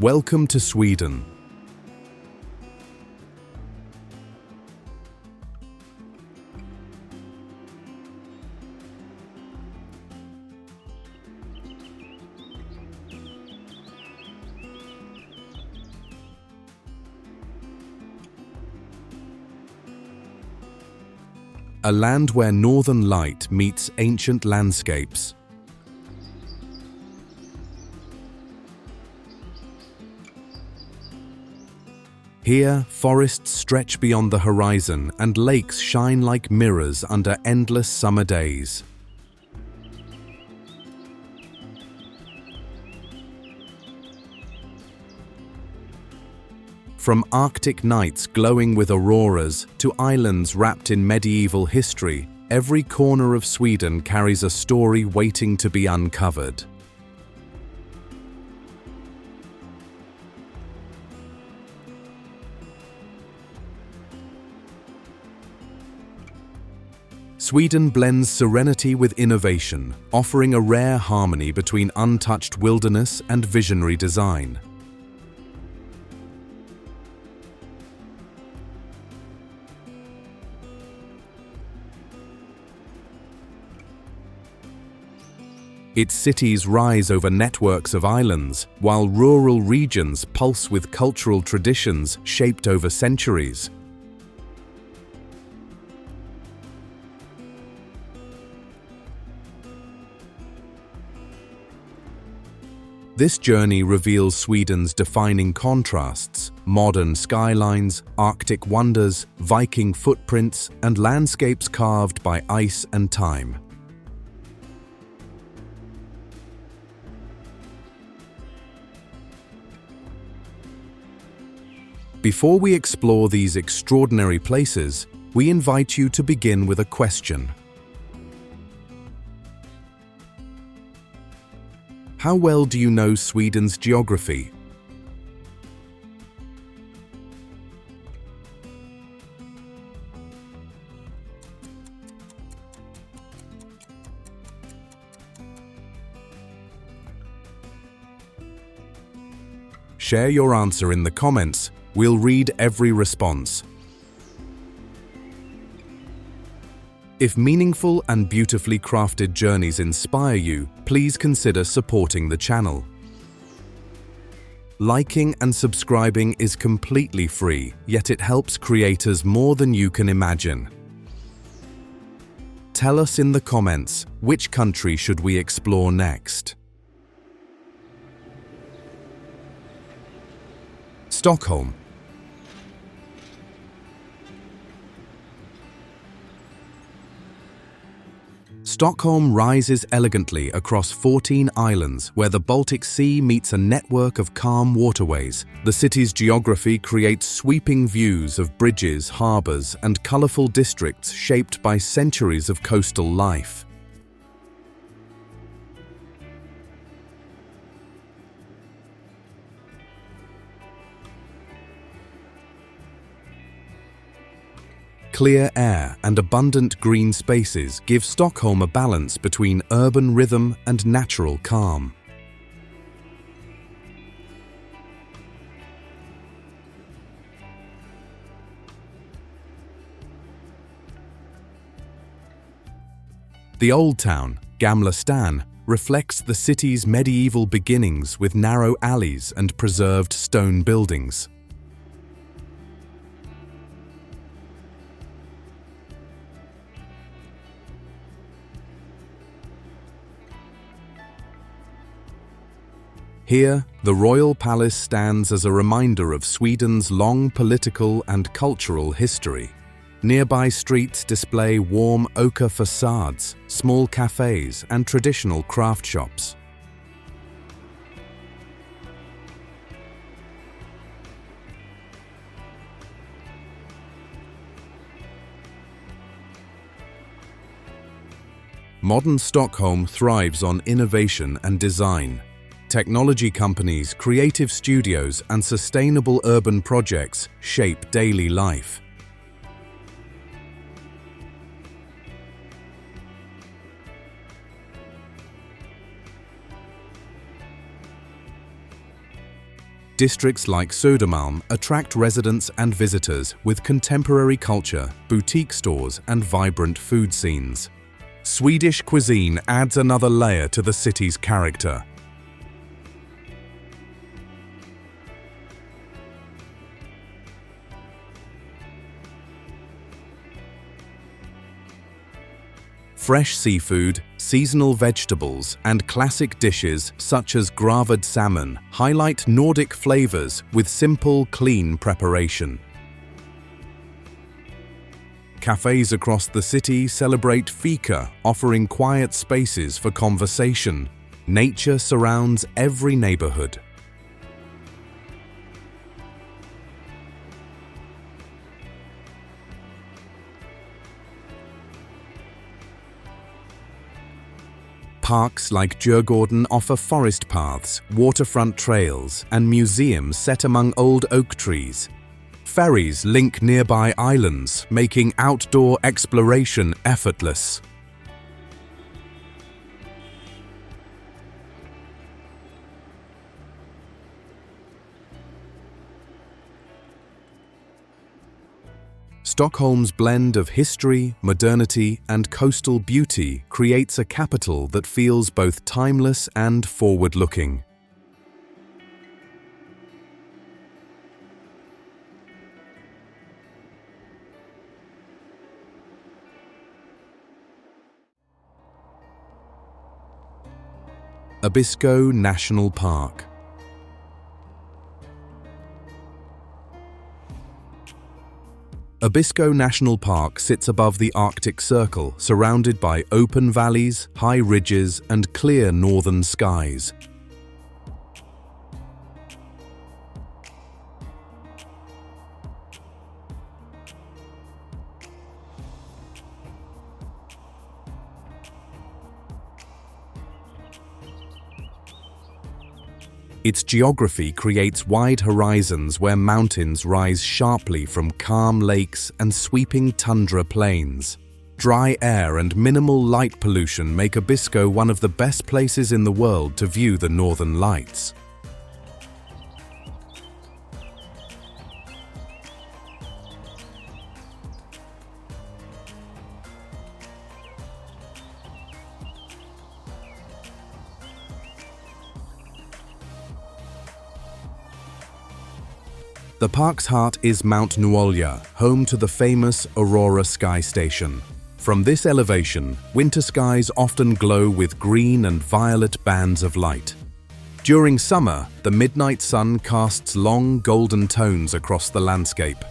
Welcome to Sweden. A land where northern light meets ancient landscapes. Here, forests stretch beyond the horizon and lakes shine like mirrors under endless summer days. From Arctic nights glowing with auroras to islands wrapped in medieval history, every corner of Sweden carries a story waiting to be uncovered. Sweden blends serenity with innovation, offering a rare harmony between untouched wilderness and visionary design. Its cities rise over networks of islands, while rural regions pulse with cultural traditions shaped over centuries. This journey reveals Sweden's defining contrasts: modern skylines, Arctic wonders, Viking footprints, and landscapes carved by ice and time. Before we explore these extraordinary places, we invite you to begin with a question. How well do you know Sweden's geography? Share your answer in the comments. We'll read every response. If meaningful and beautifully crafted journeys inspire you, please consider supporting the channel. Liking and subscribing is completely free, yet it helps creators more than you can imagine. Tell us in the comments, which country should we explore next? Stockholm. Stockholm rises elegantly across 14 islands where the Baltic Sea meets a network of calm waterways. The city's geography creates sweeping views of bridges, harbors, and colorful districts shaped by centuries of coastal life. Clear air and abundant green spaces give Stockholm a balance between urban rhythm and natural calm. The Old Town, Gamla stan, reflects the city's medieval beginnings with narrow alleys and preserved stone buildings. Here, the royal palace stands as a reminder of Sweden's long political and cultural history. Nearby streets display warm ochre facades, small cafes, and traditional craft shops. Modern Stockholm thrives on innovation and design. Technology companies, creative studios, and sustainable urban projects shape daily life. Districts like Södermalm attract residents and visitors with contemporary culture, boutique stores, and vibrant food scenes. Swedish cuisine adds another layer to the city's character. Fresh seafood, seasonal vegetables, and classic dishes such as gravad salmon highlight Nordic flavors with simple, clean preparation. Cafes across the city celebrate fika, offering quiet spaces for conversation. Nature surrounds every neighborhood. Parks like Djurgården offer forest paths, waterfront trails, and museums set among old oak trees. Ferries link nearby islands, making outdoor exploration effortless. Stockholm's blend of history, modernity, and coastal beauty creates a capital that feels both timeless and forward-looking. Abisko National Park. Abisko National Park sits above the Arctic Circle, surrounded by open valleys, high ridges, and clear northern skies. Its geography creates wide horizons where mountains rise sharply from calm lakes and sweeping tundra plains. Dry air and minimal light pollution make Abisko one of the best places in the world to view the northern lights. The park's heart is Mount Nuolja, home to the famous Aurora Sky Station. From this elevation, winter skies often glow with green and violet bands of light. During summer, the midnight sun casts long golden tones across the landscape.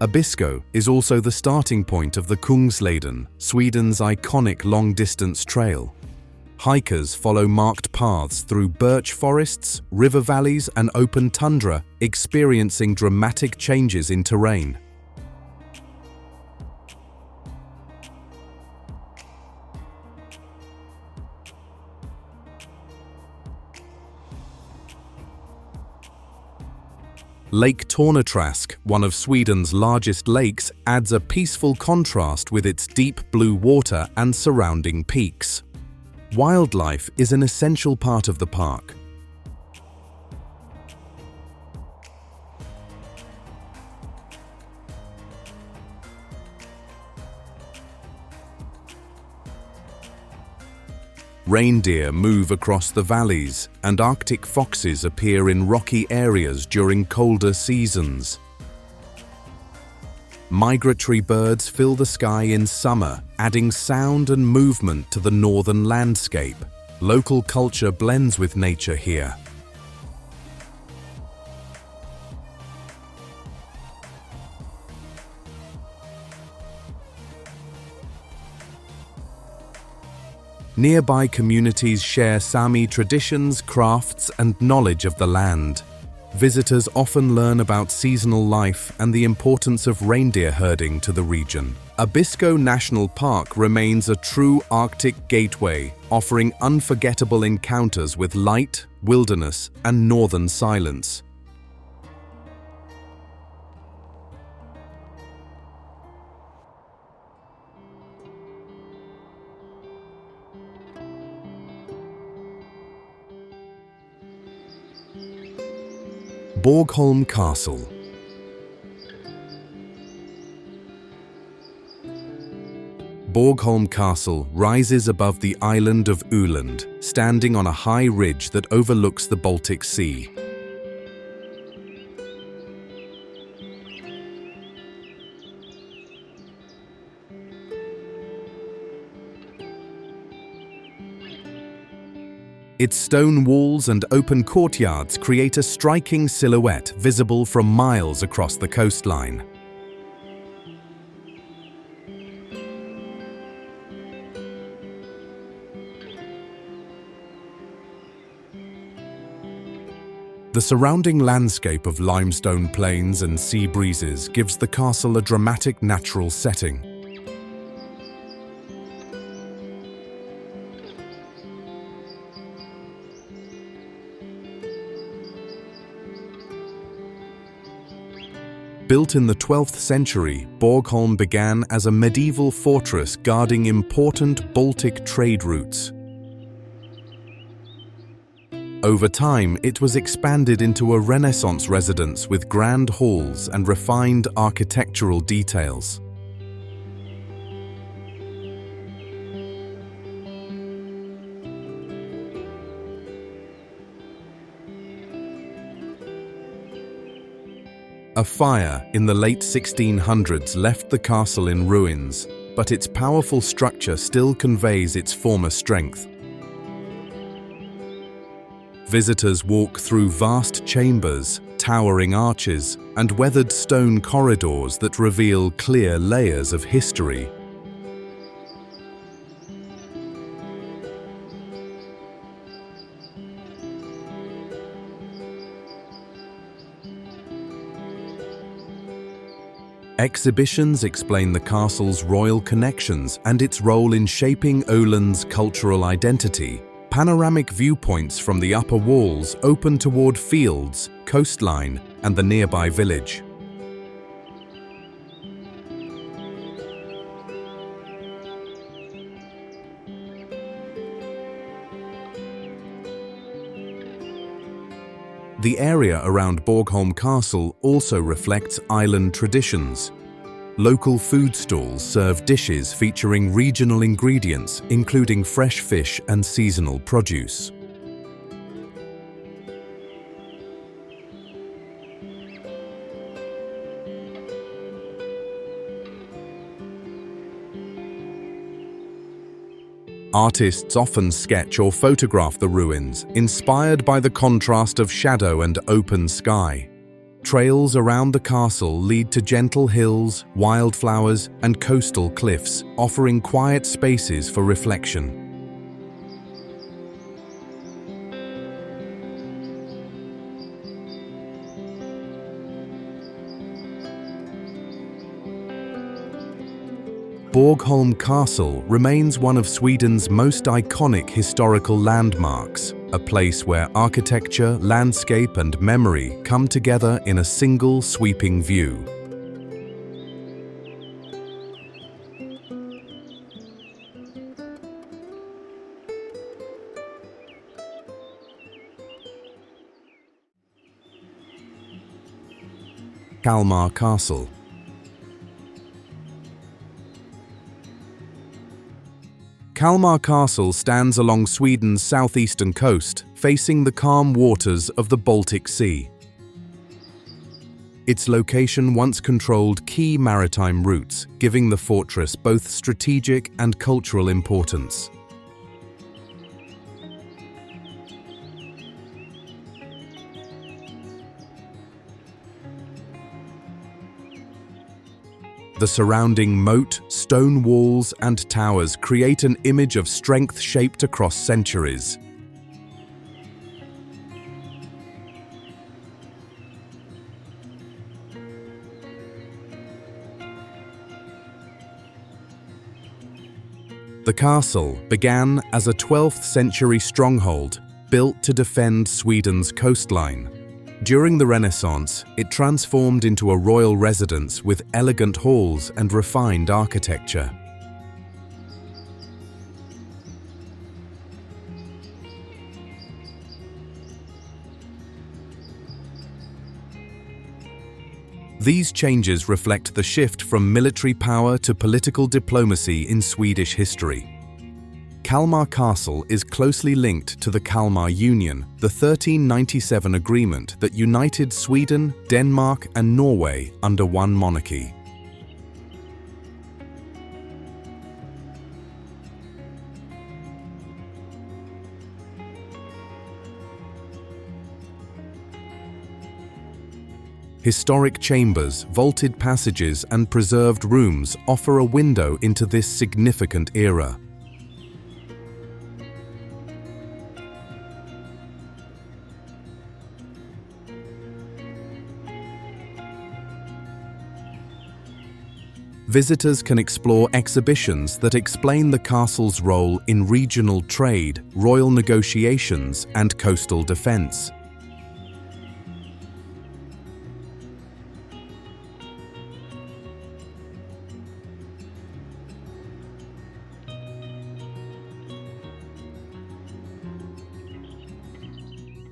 Abisko is also the starting point of the Kungsleden, Sweden's iconic long-distance trail. Hikers follow marked paths through birch forests, river valleys, and open tundra, experiencing dramatic changes in terrain. Lake Torneträsk, one of Sweden's largest lakes, adds a peaceful contrast with its deep blue water and surrounding peaks. Wildlife is an essential part of the park. Reindeer move across the valleys, and Arctic foxes appear in rocky areas during colder seasons. Migratory birds fill the sky in summer, adding sound and movement to the northern landscape. Local culture blends with nature here. Nearby communities share Sami traditions, crafts, and knowledge of the land. Visitors often learn about seasonal life and the importance of reindeer herding to the region. Abisko National Park remains a true Arctic gateway, offering unforgettable encounters with light, wilderness, and northern silence. Borgholm Castle. Borgholm Castle rises above the island of Öland, standing on a high ridge that overlooks the Baltic Sea. Its stone walls and open courtyards create a striking silhouette visible from miles across the coastline. The surrounding landscape of limestone plains and sea breezes gives the castle a dramatic natural setting. Built in the 12th century, Borgholm began as a medieval fortress guarding important Baltic trade routes. Over time, it was expanded into a Renaissance residence with grand halls and refined architectural details. A fire in the late 1600s left the castle in ruins, but its powerful structure still conveys its former strength. Visitors walk through vast chambers, towering arches, and weathered stone corridors that reveal clear layers of history. Exhibitions explain the castle's royal connections and its role in shaping Öland's cultural identity. Panoramic viewpoints from the upper walls open toward fields, coastline, and the nearby village. The area around Borgholm Castle also reflects island traditions. Local food stalls serve dishes featuring regional ingredients, including fresh fish and seasonal produce. Artists often sketch or photograph the ruins, inspired by the contrast of shadow and open sky. Trails around the castle lead to gentle hills, wildflowers, and coastal cliffs, offering quiet spaces for reflection. Borgholm Castle remains one of Sweden's most iconic historical landmarks, a place where architecture, landscape, and memory come together in a single sweeping view. Kalmar Castle. Kalmar Castle stands along Sweden's southeastern coast, facing the calm waters of the Baltic Sea. Its location once controlled key maritime routes, giving the fortress both strategic and cultural importance. The surrounding moat, stone walls, and towers create an image of strength shaped across centuries. The castle began as a 12th century stronghold built to defend Sweden's coastline. During the Renaissance, it transformed into a royal residence with elegant halls and refined architecture. These changes reflect the shift from military power to political diplomacy in Swedish history. Kalmar Castle is closely linked to the Kalmar Union, the 1397 agreement that united Sweden, Denmark, and Norway under one monarchy. Historic chambers, vaulted passages, and preserved rooms offer a window into this significant era. Visitors can explore exhibitions that explain the castle's role in regional trade, royal negotiations, and coastal defense.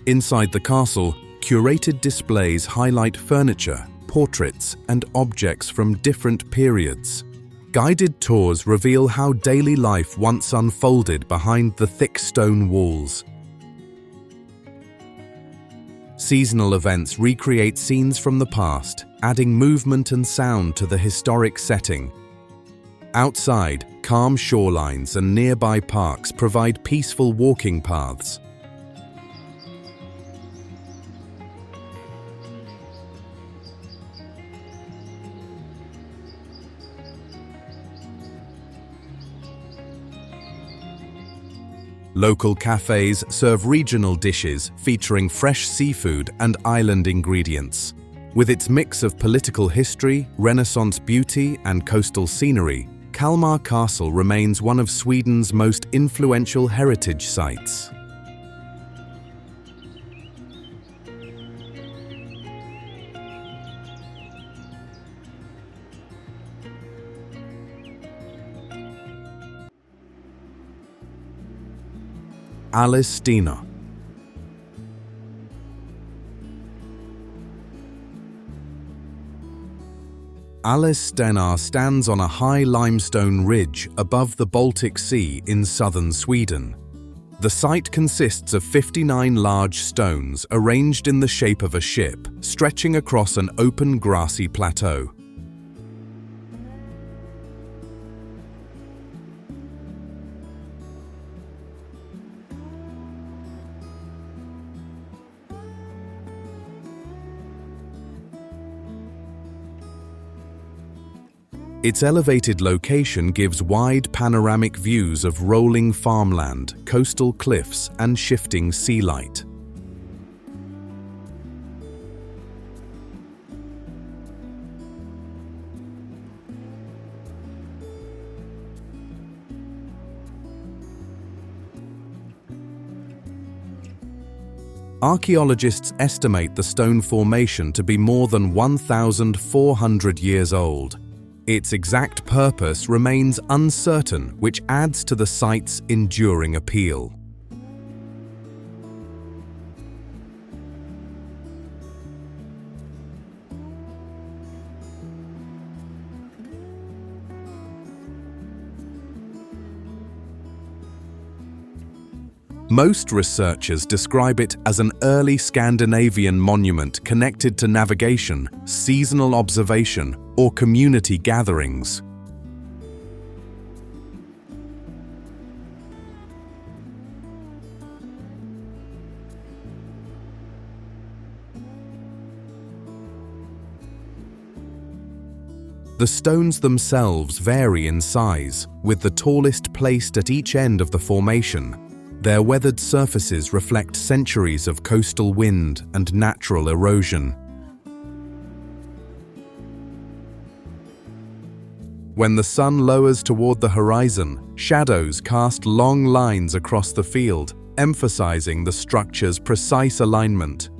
Inside the castle, curated displays highlight furniture, portraits, and objects from different periods. Guided tours reveal how daily life once unfolded behind the thick stone walls. Seasonal events recreate scenes from the past, adding movement and sound to the historic setting. Outside, calm shorelines and nearby parks provide peaceful walking paths. Local cafes serve regional dishes featuring fresh seafood and island ingredients. With its mix of political history, Renaissance beauty, and coastal scenery, Kalmar Castle remains one of Sweden's most influential heritage sites. Älvstena. Älvstena stands on a high limestone ridge above the Baltic Sea in southern Sweden. The site consists of 59 large stones arranged in the shape of a ship, stretching across an open grassy plateau. Its elevated location gives wide panoramic views of rolling farmland, coastal cliffs, and shifting sea light. Archaeologists estimate the stone formation to be more than 1,400 years old. Its exact purpose remains uncertain, which adds to the site's enduring appeal. Most researchers describe it as an early Scandinavian monument connected to navigation, seasonal observation, or community gatherings. The stones themselves vary in size, with the tallest placed at each end of the formation. Their weathered surfaces reflect centuries of coastal wind and natural erosion. When the sun lowers toward the horizon, shadows cast long lines across the field, emphasizing the structure's precise alignment.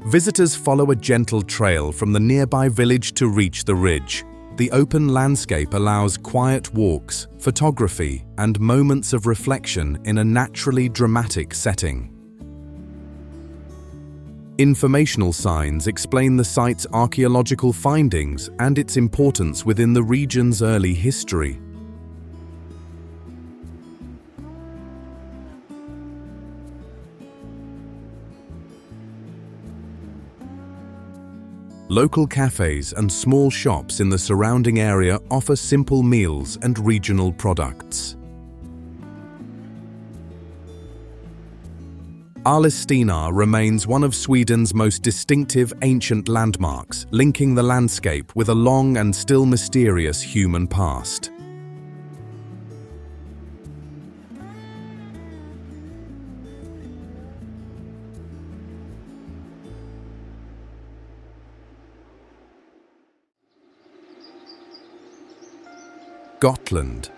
Visitors follow a gentle trail from the nearby village to reach the ridge. The open landscape allows quiet walks, photography, and moments of reflection in a naturally dramatic setting. Informational signs explain the site's archaeological findings and its importance within the region's early history. Local cafes and small shops in the surrounding area offer simple meals and regional products. Älvstina remains one of Sweden's most distinctive ancient landmarks, linking the landscape with a long and still mysterious human past. Gotland.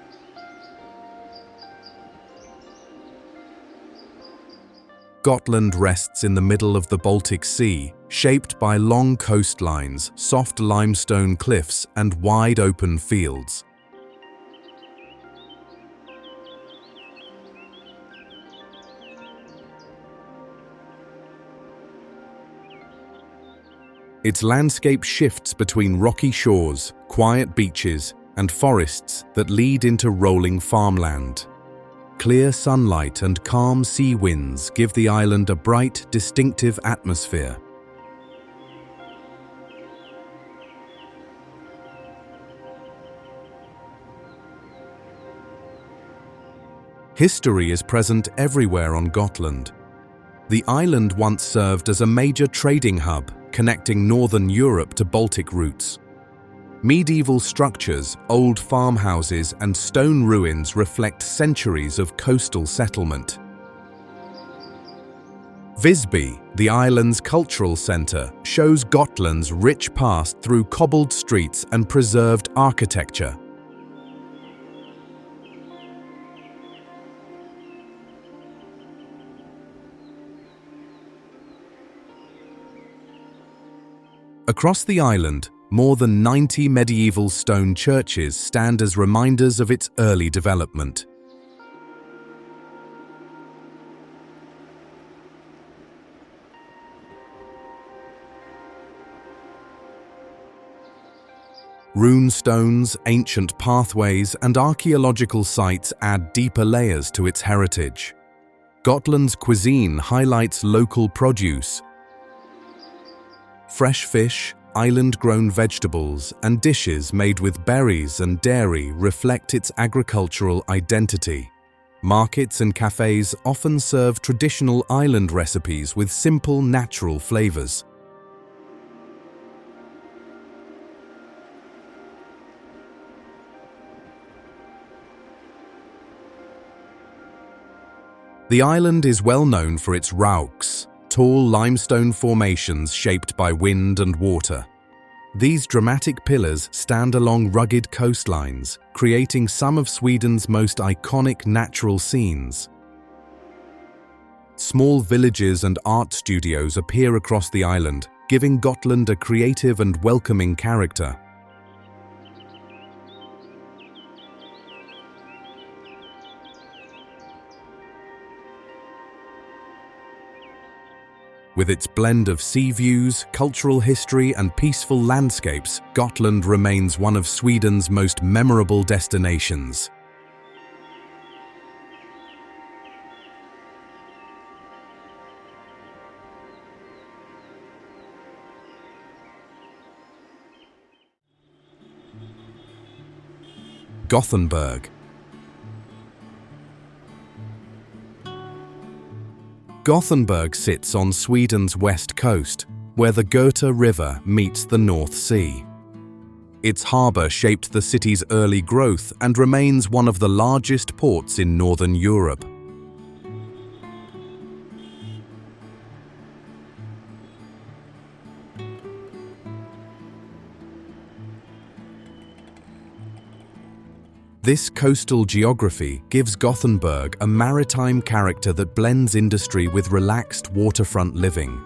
Gotland rests in the middle of the Baltic Sea, shaped by long coastlines, soft limestone cliffs, and wide open fields. Its landscape shifts between rocky shores, quiet beaches, and forests that lead into rolling farmland. Clear sunlight and calm sea winds give the island a bright, distinctive atmosphere. History is present everywhere on Gotland. The island once served as a major trading hub, connecting northern Europe to Baltic routes. Medieval structures, old farmhouses, and stone ruins reflect centuries of coastal settlement. Visby, the island's cultural centre, shows Gotland's rich past through cobbled streets and preserved architecture. Across the island, more than 90 medieval stone churches stand as reminders of its early development. Rune stones, ancient pathways, and archaeological sites add deeper layers to its heritage. Gotland's cuisine highlights local produce. Fresh fish, island-grown vegetables, and dishes made with berries and dairy reflect its agricultural identity. Markets and cafes often serve traditional island recipes with simple, natural flavors. The island is well known for its rauks, tall limestone formations shaped by wind and water. These dramatic pillars stand along rugged coastlines, creating some of Sweden's most iconic natural scenes. Small villages and art studios appear across the island, giving Gotland a creative and welcoming character. With its blend of sea views, cultural history, and peaceful landscapes, Gotland remains one of Sweden's most memorable destinations. Gothenburg. Gothenburg sits on Sweden's west coast, where the Göta River meets the North Sea. Its harbour shaped the city's early growth and remains one of the largest ports in Northern Europe. This coastal geography gives Gothenburg a maritime character that blends industry with relaxed waterfront living.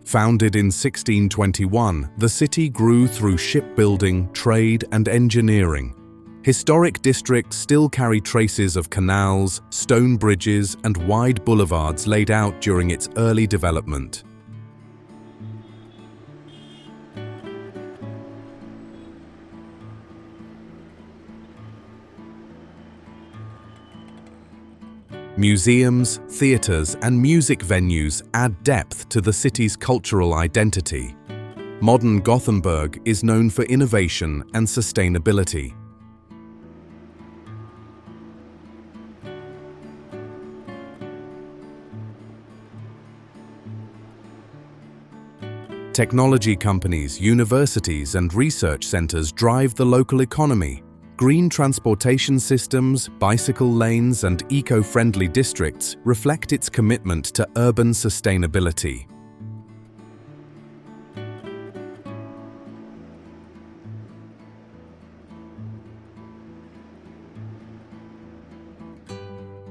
Founded in 1621, the city grew through shipbuilding, trade, and engineering. Historic districts still carry traces of canals, stone bridges, and wide boulevards laid out during its early development. Museums, theatres, and music venues add depth to the city's cultural identity. Modern Gothenburg is known for innovation and sustainability. Technology companies, universities, and research centers drive the local economy. Green transportation systems, bicycle lanes, and eco-friendly districts reflect its commitment to urban sustainability.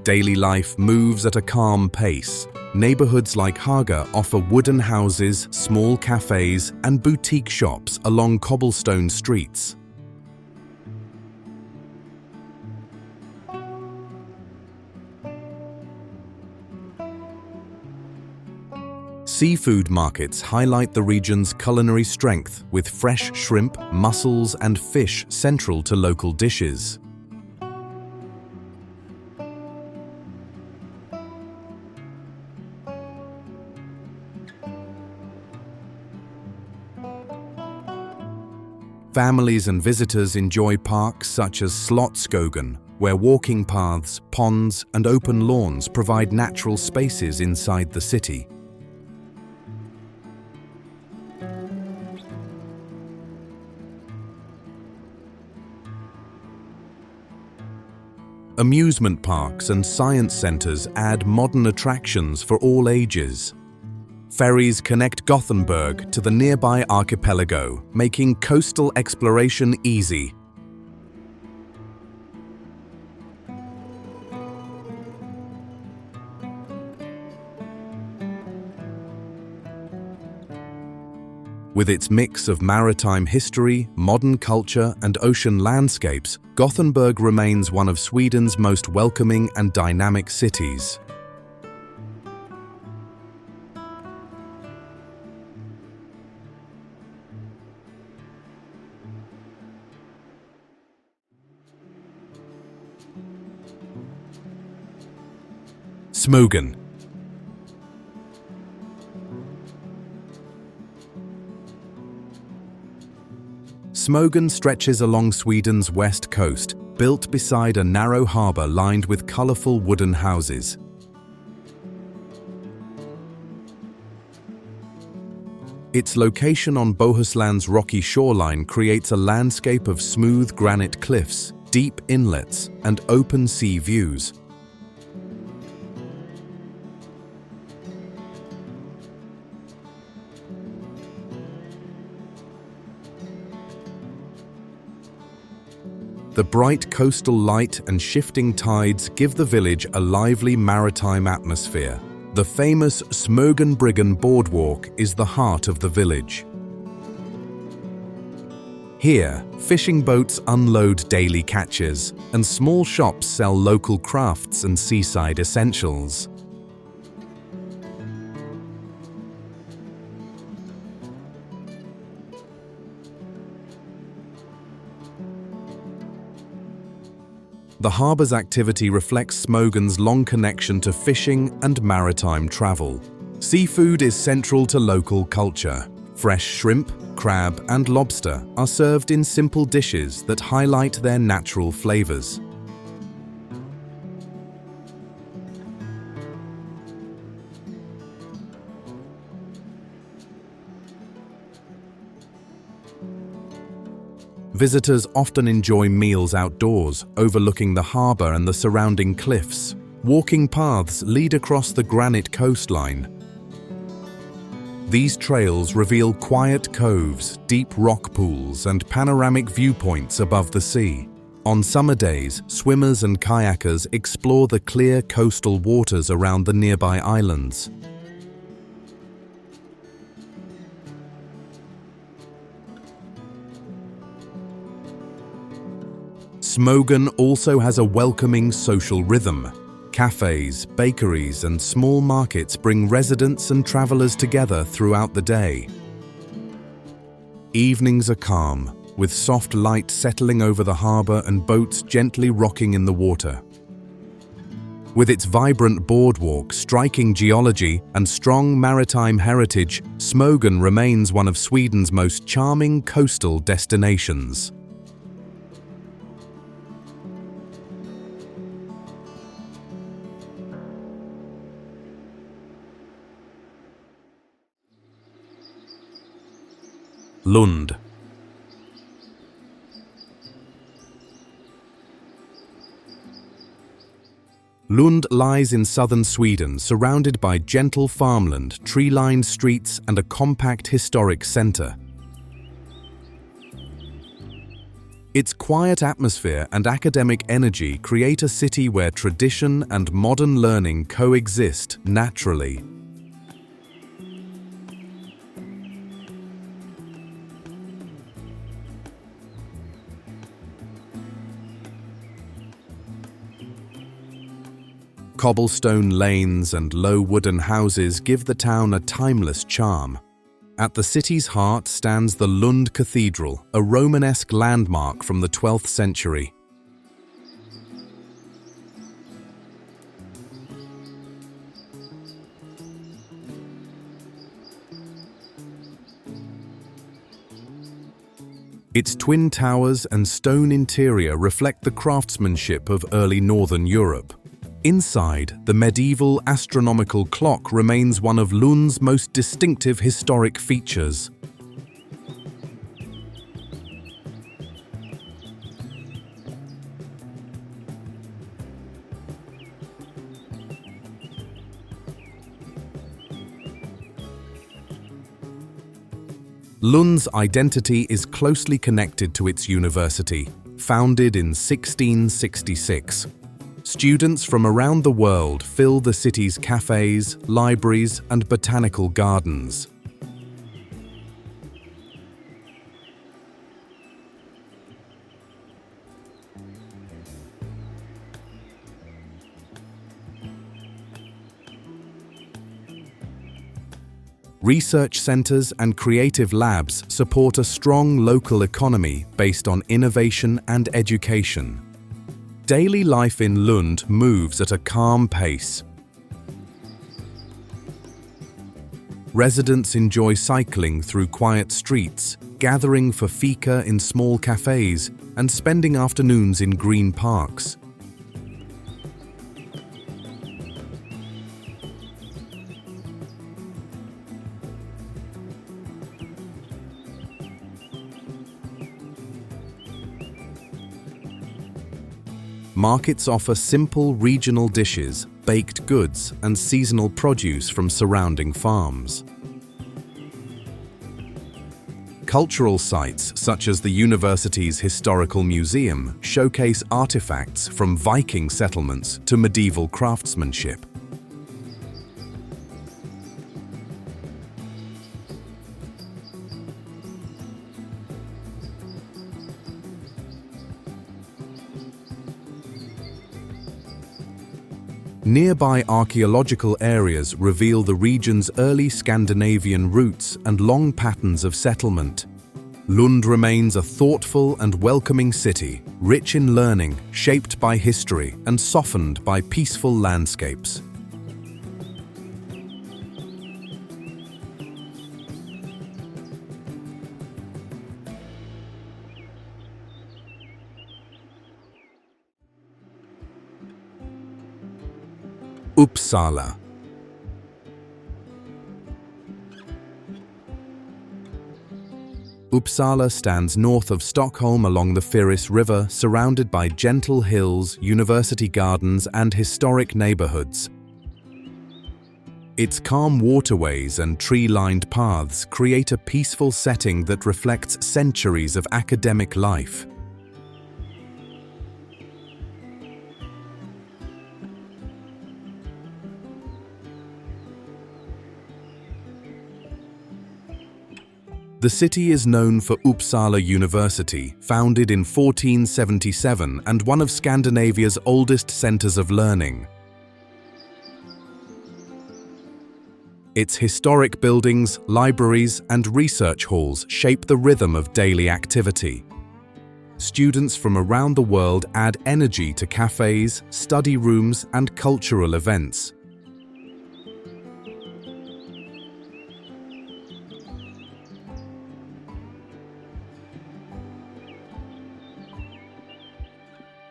Daily life moves at a calm pace. Neighborhoods like Haga offer wooden houses, small cafes, and boutique shops along cobblestone streets. Seafood markets highlight the region's culinary strength, with fresh shrimp, mussels, and fish central to local dishes. Families and visitors enjoy parks such as Slottsskogen, where walking paths, ponds, and open lawns provide natural spaces inside the city. Amusement parks and science centers add modern attractions for all ages. Ferries connect Gothenburg to the nearby archipelago, making coastal exploration easy. With its mix of maritime history, modern culture, and ocean landscapes, Gothenburg remains one of Sweden's most welcoming and dynamic cities. Smogen. Smogen stretches along Sweden's west coast, built beside a narrow harbour lined with colourful wooden houses. Its location on Bohuslan's rocky shoreline creates a landscape of smooth granite cliffs, deep inlets, and open sea views. The bright coastal light and shifting tides give the village a lively maritime atmosphere. The famous Smogenbryggen boardwalk is the heart of the village. Here, fishing boats unload daily catches, and small shops sell local crafts and seaside essentials. The harbour's activity reflects Smogen's long connection to fishing and maritime travel. Seafood is central to local culture. Fresh shrimp, crab, and lobster are served in simple dishes that highlight their natural flavours. Visitors often enjoy meals outdoors, overlooking the harbor and the surrounding cliffs. Walking paths lead across the granite coastline. These trails reveal quiet coves, deep rock pools, and panoramic viewpoints above the sea. On summer days, swimmers and kayakers explore the clear coastal waters around the nearby islands. Smogen also has a welcoming social rhythm. Cafes, bakeries, and small markets bring residents and travelers together throughout the day. Evenings are calm, with soft light settling over the harbor and boats gently rocking in the water. With its vibrant boardwalk, striking geology, and strong maritime heritage, Smogen remains one of Sweden's most charming coastal destinations. Lund. Lund lies in southern Sweden, surrounded by gentle farmland, tree-lined streets, and a compact historic centre. Its quiet atmosphere and academic energy create a city where tradition and modern learning coexist naturally. Cobblestone lanes and low wooden houses give the town a timeless charm. At the city's heart stands the Lund Cathedral, a Romanesque landmark from the 12th century. Its twin towers and stone interior reflect the craftsmanship of early Northern Europe. Inside, the medieval astronomical clock remains one of Lund's most distinctive historic features. Lund's identity is closely connected to its university, founded in 1666. Students from around the world fill the city's cafes, libraries, and botanical gardens. Research centers and creative labs support a strong local economy based on innovation and education. Daily life in Lund moves at a calm pace. Residents enjoy cycling through quiet streets, gathering for fika in small cafes, and spending afternoons in green parks. Markets offer simple regional dishes, baked goods, and seasonal produce from surrounding farms. Cultural sites such as the university's historical museum showcase artifacts from Viking settlements to medieval craftsmanship. Nearby archaeological areas reveal the region's early Scandinavian roots and long patterns of settlement. Lund remains a thoughtful and welcoming city, rich in learning, shaped by history, and softened by peaceful landscapes. Uppsala. Uppsala stands north of Stockholm along the Fyris River, surrounded by gentle hills, university gardens, and historic neighborhoods. Its calm waterways and tree-lined paths create a peaceful setting that reflects centuries of academic life. The city is known for Uppsala University, founded in 1477 and one of Scandinavia's oldest centers of learning. Its historic buildings, libraries, and research halls shape the rhythm of daily activity. Students from around the world add energy to cafes, study rooms, and cultural events.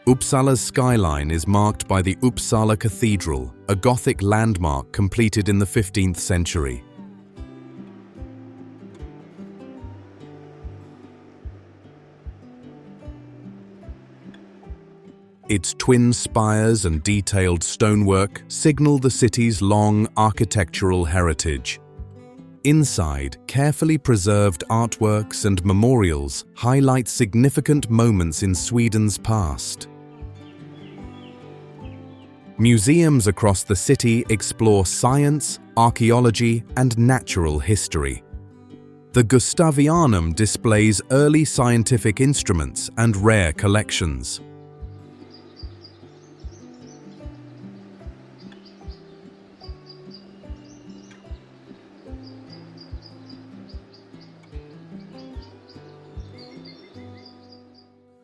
Uppsala's skyline is marked by the Uppsala Cathedral, a Gothic landmark completed in the 15th century. Its twin spires and detailed stonework signal the city's long architectural heritage. Inside, carefully preserved artworks and memorials highlight significant moments in Sweden's past. Museums across the city explore science, archaeology, and natural history. The Gustavianum displays early scientific instruments and rare collections.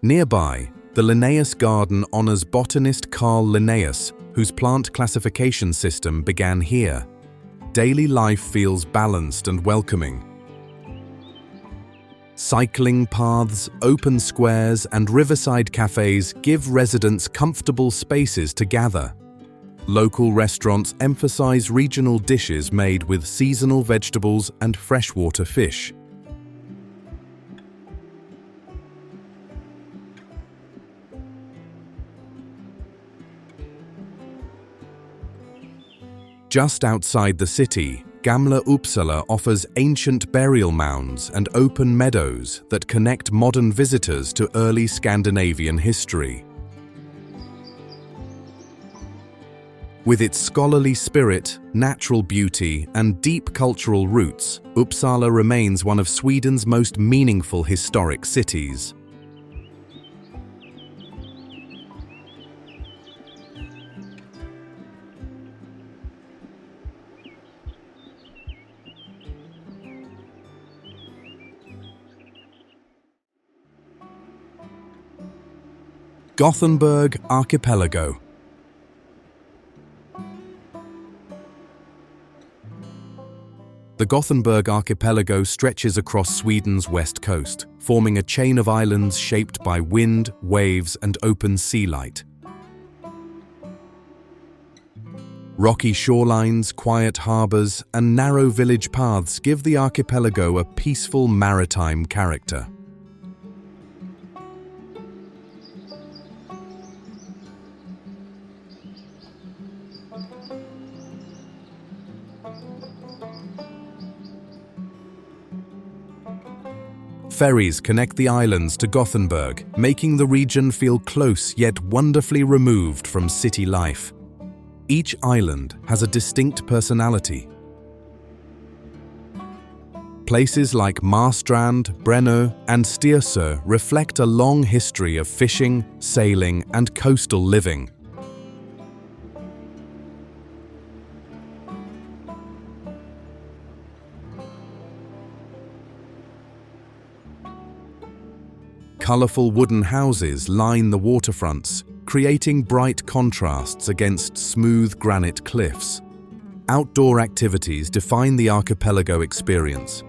Nearby, the Linnaeus Garden honors botanist Carl Linnaeus, whose plant classification system began here. Daily life feels balanced and welcoming. Cycling paths, open squares, and riverside cafes give residents comfortable spaces to gather. Local restaurants emphasize regional dishes made with seasonal vegetables and freshwater fish. Just outside the city, Gamla Uppsala offers ancient burial mounds and open meadows that connect modern visitors to early Scandinavian history. With its scholarly spirit, natural beauty, and deep cultural roots, Uppsala remains one of Sweden's most meaningful historic cities. Gothenburg Archipelago. The Gothenburg Archipelago stretches across Sweden's west coast, forming a chain of islands shaped by wind, waves, and open sea light. Rocky shorelines, quiet harbors, and narrow village paths give the archipelago a peaceful maritime character. Ferries connect the islands to Gothenburg, making the region feel close yet wonderfully removed from city life. Each island has a distinct personality. Places like Marstrand, Brännö, and Styrsö reflect a long history of fishing, sailing, and coastal living. Colorful wooden houses line the waterfronts, creating bright contrasts against smooth granite cliffs. Outdoor activities define the archipelago experience.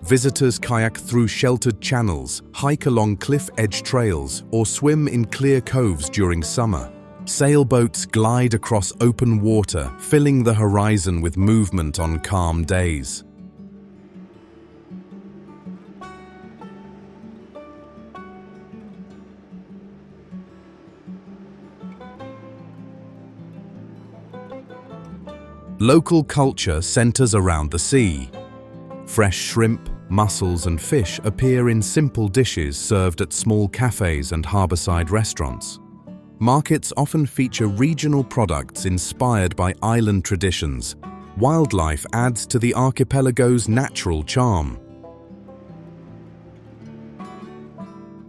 Visitors kayak through sheltered channels, hike along cliff-edge trails, or swim in clear coves during summer. Sailboats glide across open water, filling the horizon with movement on calm days. Local culture centers around the sea. Fresh shrimp, mussels and fish appear in simple dishes served at small cafes and harborside restaurants. Markets often feature regional products inspired by island traditions. Wildlife adds to the archipelago's natural charm.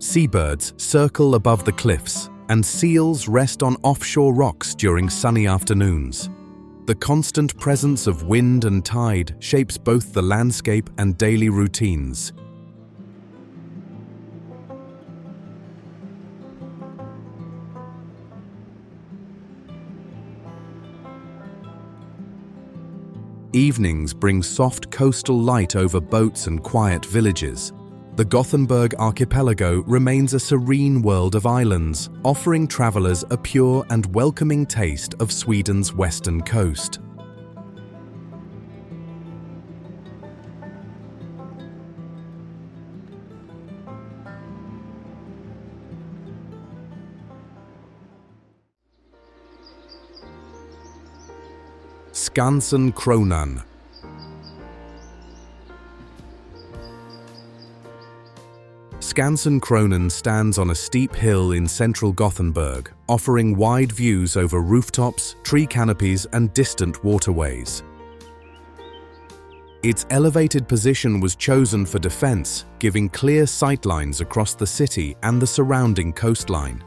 Seabirds circle above the cliffs, and seals rest on offshore rocks during sunny afternoons. The constant presence of wind and tide shapes both the landscape and daily routines. Evenings bring soft coastal light over boats and quiet villages. The Gothenburg Archipelago remains a serene world of islands, offering travelers a pure and welcoming taste of Sweden's western coast. Kronan. Kronan stands on a steep hill in central Gothenburg, offering wide views over rooftops, tree canopies and distant waterways. Its elevated position was chosen for defense, giving clear sightlines across the city and the surrounding coastline.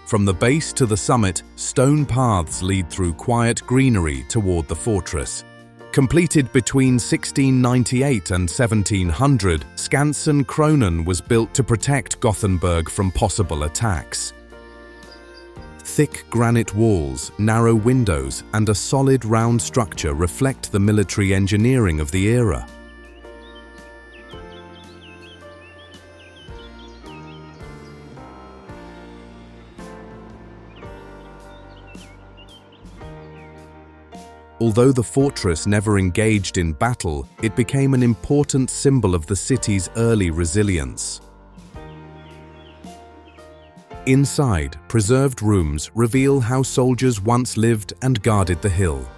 From the base to the summit, stone paths lead through quiet greenery toward the fortress. Completed between 1698 and 1700, Kronan was built to protect Gothenburg from possible attacks. Thick granite walls, narrow windows, and a solid round structure reflect the military engineering of the era. Although the fortress never engaged in battle, it became an important symbol of the city's early resilience. Inside, preserved rooms reveal how soldiers once lived and guarded the hill.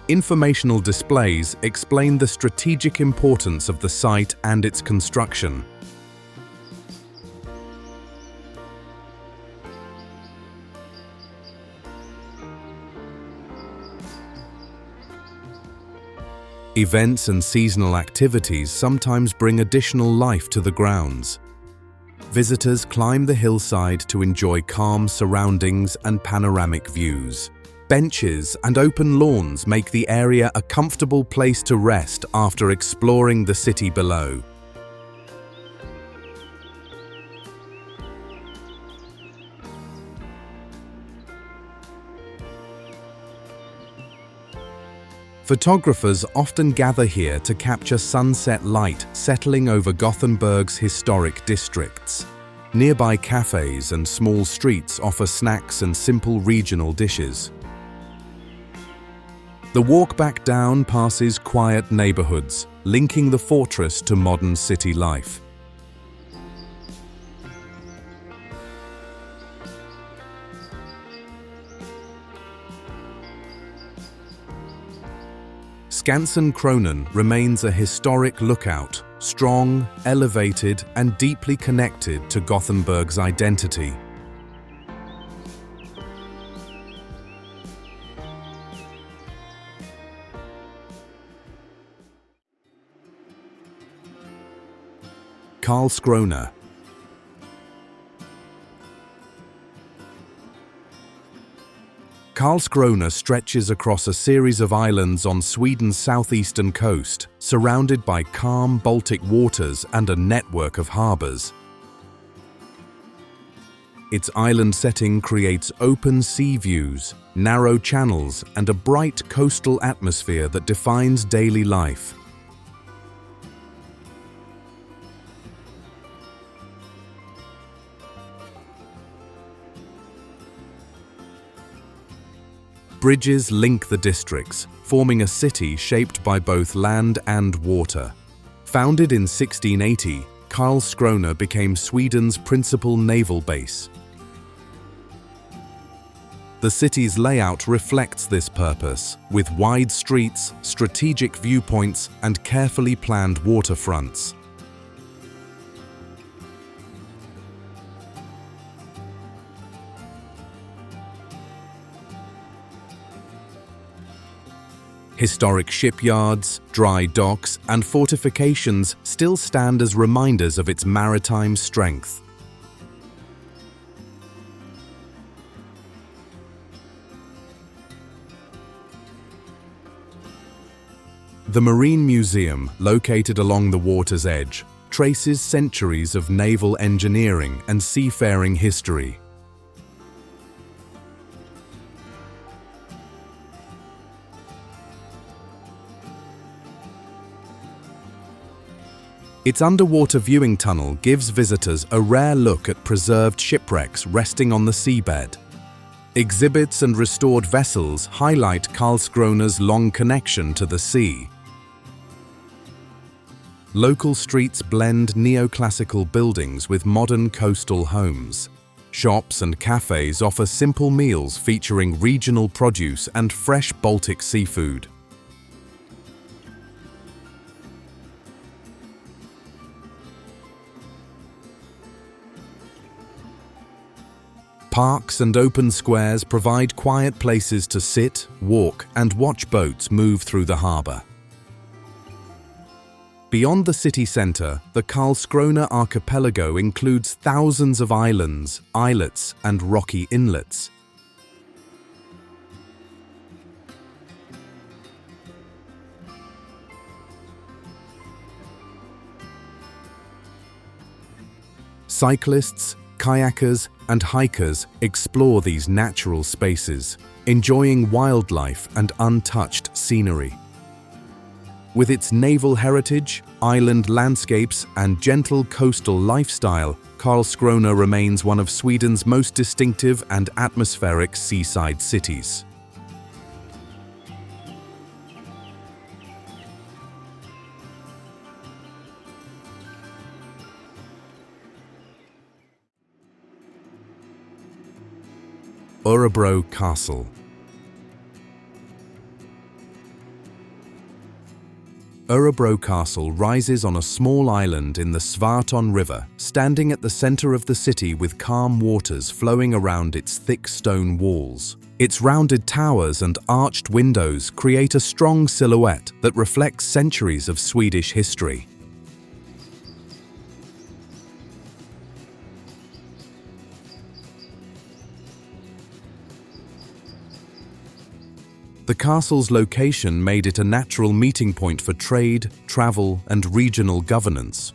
Informational displays explain the strategic importance of the site and its construction. Events and seasonal activities sometimes bring additional life to the grounds. Visitors climb the hillside to enjoy calm surroundings and panoramic views. Benches and open lawns make the area a comfortable place to rest after exploring the city below. Photographers often gather here to capture sunset light settling over Gothenburg's historic districts. Nearby cafes and small streets offer snacks and simple regional dishes. The walk back down passes quiet neighborhoods, linking the fortress to modern city life. Kronan remains a historic lookout, strong, elevated, and deeply connected to Gothenburg's identity. Karlskrona. Karlskrona stretches across a series of islands on Sweden's southeastern coast, surrounded by calm Baltic waters and a network of harbors. Its island setting creates open sea views, narrow channels, and a bright coastal atmosphere that defines daily life. Bridges link the districts, forming a city shaped by both land and water. Founded in 1680, Karlskrona became Sweden's principal naval base. The city's layout reflects this purpose, with wide streets, strategic viewpoints, and carefully planned waterfronts. Historic shipyards, dry docks, and fortifications still stand as reminders of its maritime strength. The Marine Museum, located along the water's edge, traces centuries of naval engineering and seafaring history. Its underwater viewing tunnel gives visitors a rare look at preserved shipwrecks resting on the seabed. Exhibits and restored vessels highlight Karlskrona's long connection to the sea. Local streets blend neoclassical buildings with modern coastal homes. Shops and cafes offer simple meals featuring regional produce and fresh Baltic seafood. Parks and open squares provide quiet places to sit, walk, and watch boats move through the harbour. Beyond the city centre, the Karlskrona archipelago includes thousands of islands, islets, and rocky inlets. Cyclists, kayakers, and hikers explore these natural spaces, enjoying wildlife and untouched scenery. With its naval heritage, island landscapes, and gentle coastal lifestyle, Karlskrona remains one of Sweden's most distinctive and atmospheric seaside cities. Örebro Castle. Örebro Castle rises on a small island in the Svarton River, standing at the center of the city with calm waters flowing around its thick stone walls. Its rounded towers and arched windows create a strong silhouette that reflects centuries of Swedish history. The castle's location made it a natural meeting point for trade, travel, and regional governance.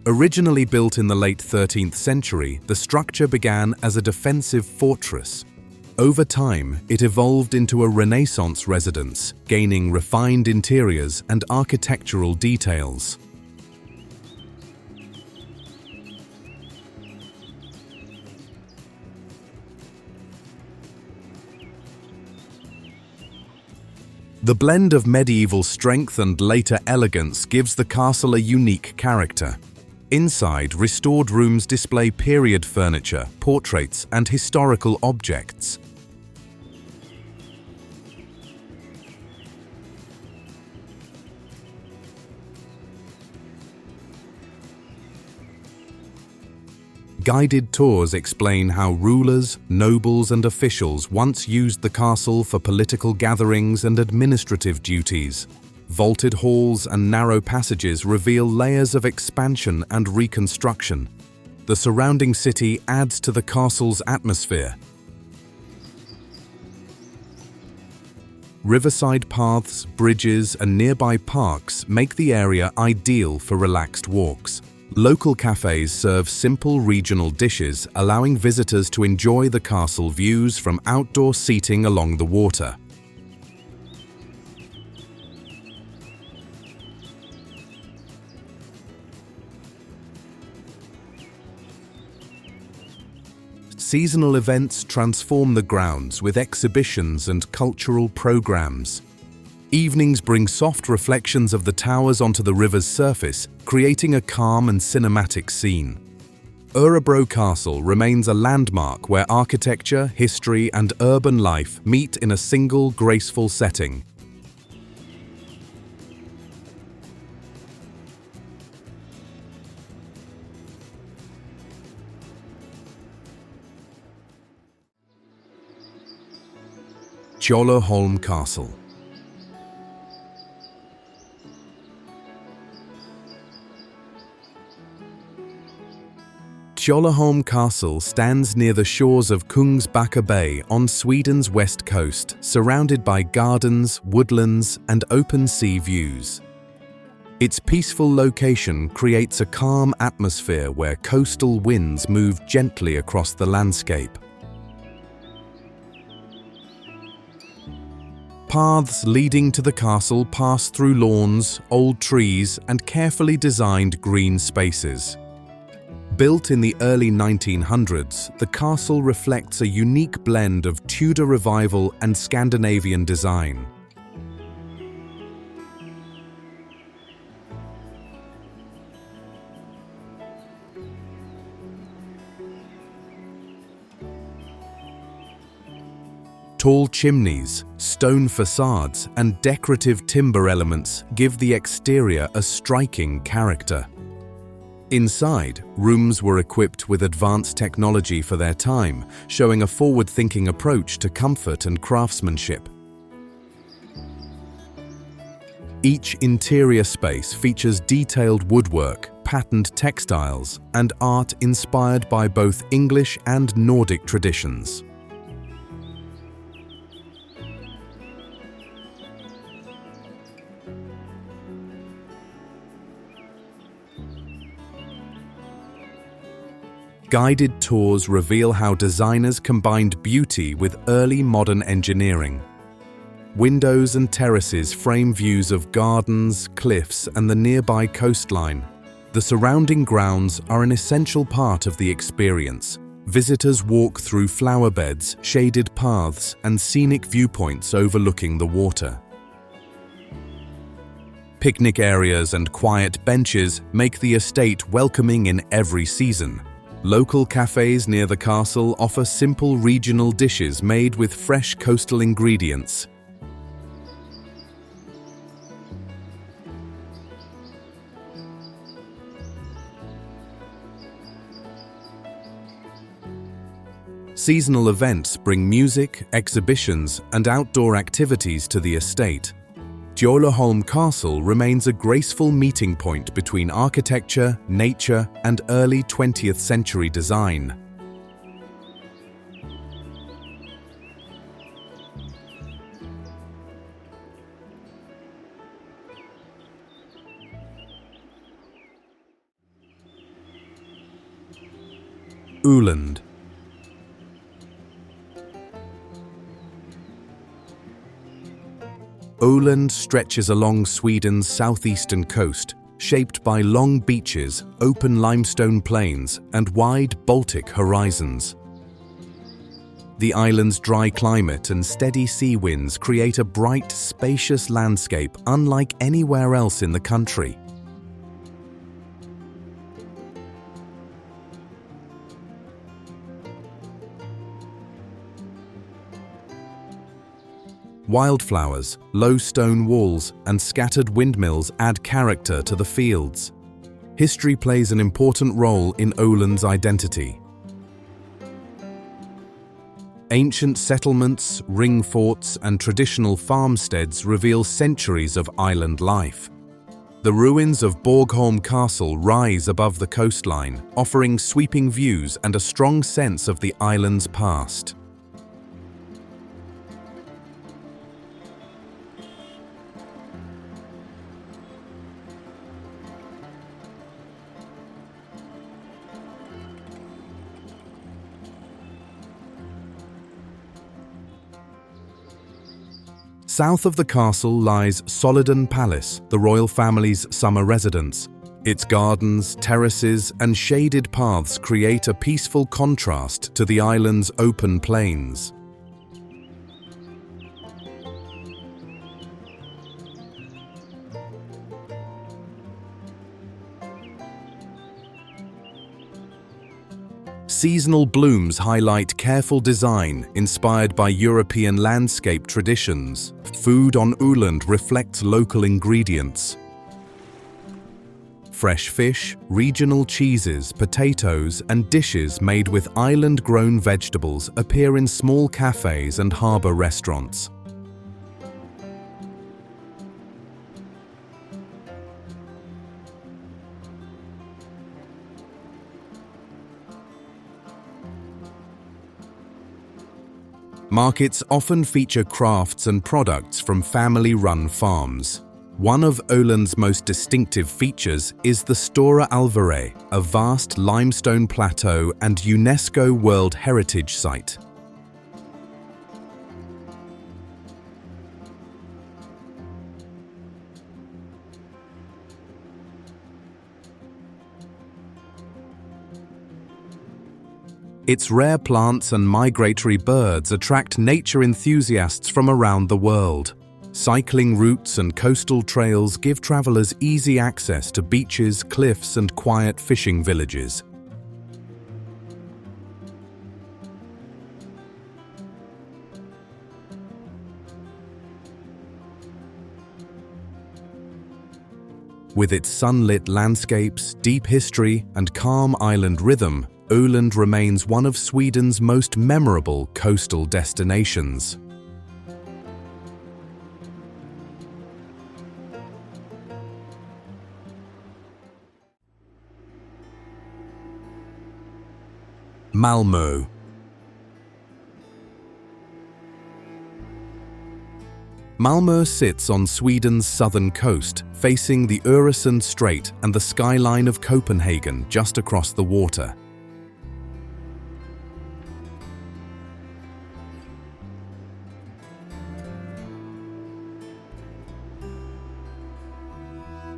Originally built in the late 13th century, the structure began as a defensive fortress. Over time, it evolved into a Renaissance residence, gaining refined interiors and architectural details. The blend of medieval strength and later elegance gives the castle a unique character. Inside, restored rooms display period furniture, portraits, and historical objects. Guided tours explain how rulers, nobles, and officials once used the castle for political gatherings and administrative duties. Vaulted halls and narrow passages reveal layers of expansion and reconstruction. The surrounding city adds to the castle's atmosphere. Riverside paths, bridges, and nearby parks make the area ideal for relaxed walks. Local cafes serve simple regional dishes, allowing visitors to enjoy the castle views from outdoor seating along the water. Seasonal events transform the grounds with exhibitions and cultural programs. Evenings bring soft reflections of the towers onto the river's surface, creating a calm and cinematic scene. Örebro Castle remains a landmark where architecture, history, and urban life meet in a single graceful setting. Borgholm Castle. Borgholm Castle stands near the shores of Kungsbacka Bay on Sweden's west coast, surrounded by gardens, woodlands, and open sea views. Its peaceful location creates a calm atmosphere where coastal winds move gently across the landscape. Paths leading to the castle pass through lawns, old trees, and carefully designed green spaces. Built in the early 1900s, the castle reflects a unique blend of Tudor Revival and Scandinavian design. Tall chimneys, stone facades, and decorative timber elements give the exterior a striking character. Inside, rooms were equipped with advanced technology for their time, showing a forward-thinking approach to comfort and craftsmanship. Each interior space features detailed woodwork, patterned textiles, and art inspired by both English and Nordic traditions. Guided tours reveal how designers combined beauty with early modern engineering. Windows and terraces frame views of gardens, cliffs, and the nearby coastline. The surrounding grounds are an essential part of the experience. Visitors walk through flower beds, shaded paths, and scenic viewpoints overlooking the water. Picnic areas and quiet benches make the estate welcoming in every season. Local cafes near the castle offer simple regional dishes made with fresh coastal ingredients. Seasonal events bring music, exhibitions, and outdoor activities to the estate. Borgholm Castle remains a graceful meeting point between architecture, nature, and early 20th century design. Öland. Öland stretches along Sweden's southeastern coast, shaped by long beaches, open limestone plains, and wide Baltic horizons. The island's dry climate and steady sea winds create a bright, spacious landscape unlike anywhere else in the country. Wildflowers, low stone walls, and scattered windmills add character to the fields. History plays an important role in Öland's identity. Ancient settlements, ring forts, and traditional farmsteads reveal centuries of island life. The ruins of Borgholm Castle rise above the coastline, offering sweeping views and a strong sense of the island's past. South of the castle lies Solliden Palace, the royal family's summer residence. Its gardens, terraces, and shaded paths create a peaceful contrast to the island's open plains. Seasonal blooms highlight careful design inspired by European landscape traditions. Food on Öland reflects local ingredients. Fresh fish, regional cheeses, potatoes, and dishes made with island-grown vegetables appear in small cafes and harbour restaurants. Markets often feature crafts and products from family-run farms. One of Öland's most distinctive features is the Stora Alvaré, a vast limestone plateau and UNESCO World Heritage Site. Its rare plants and migratory birds attract nature enthusiasts from around the world. Cycling routes and coastal trails give travelers easy access to beaches, cliffs, and quiet fishing villages. With its sunlit landscapes, deep history, and calm island rhythm, Öland remains one of Sweden's most memorable coastal destinations. Malmö. Malmö sits on Sweden's southern coast, facing the Öresund Strait and the skyline of Copenhagen just across the water.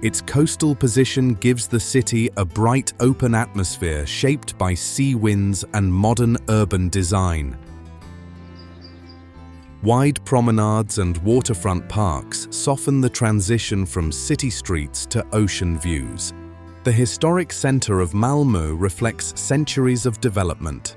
Its coastal position gives the city a bright, open atmosphere shaped by sea winds and modern urban design. Wide promenades and waterfront parks soften the transition from city streets to ocean views. The historic center of Malmö reflects centuries of development.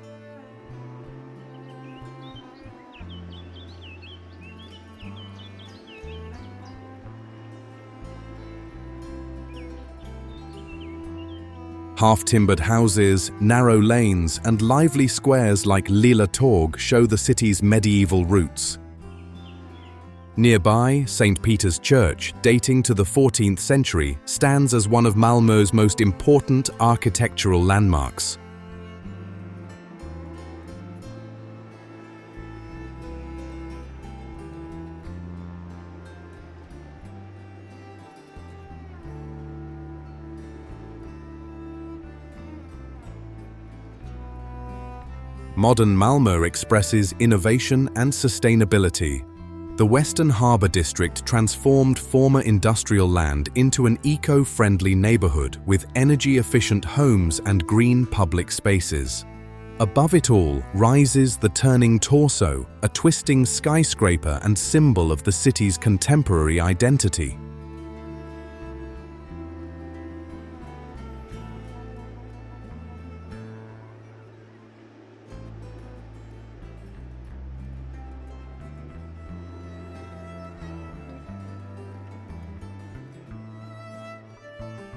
Half-timbered houses, narrow lanes, and lively squares like Lilla Torg show the city's medieval roots. Nearby, St. Peter's Church, dating to the 14th century, stands as one of Malmö's most important architectural landmarks. Modern Malmö expresses innovation and sustainability. The Western Harbour District transformed former industrial land into an eco-friendly neighbourhood with energy-efficient homes and green public spaces. Above it all rises the turning torso, a twisting skyscraper and symbol of the city's contemporary identity.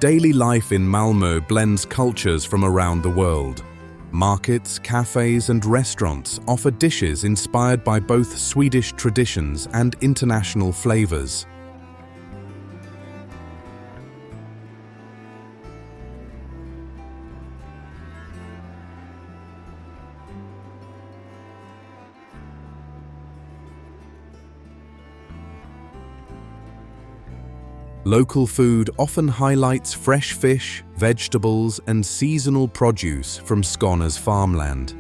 Daily life in Malmö blends cultures from around the world. Markets, cafes, and restaurants offer dishes inspired by both Swedish traditions and international flavors. Local food often highlights fresh fish, vegetables, and seasonal produce from Skåne's farmland.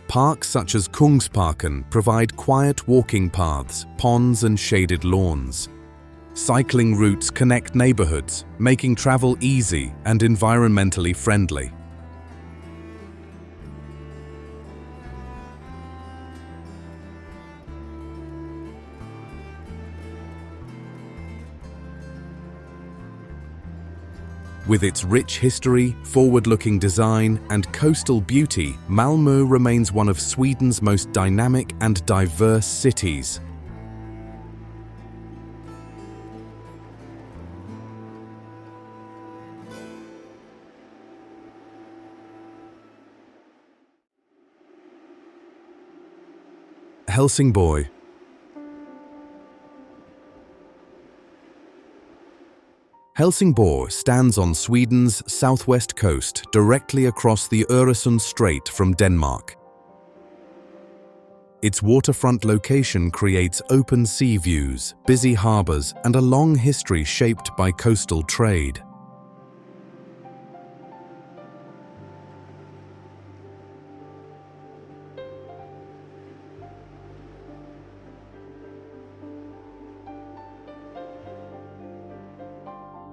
Parks such as Kungsparken provide quiet walking paths, ponds, and shaded lawns. Cycling routes connect neighborhoods, making travel easy and environmentally friendly. With its rich history, forward-looking design, and coastal beauty, Malmö remains one of Sweden's most dynamic and diverse cities. Helsingborg. Helsingborg stands on Sweden's southwest coast, directly across the Öresund Strait from Denmark. Its waterfront location creates open sea views, busy harbors, and a long history shaped by coastal trade.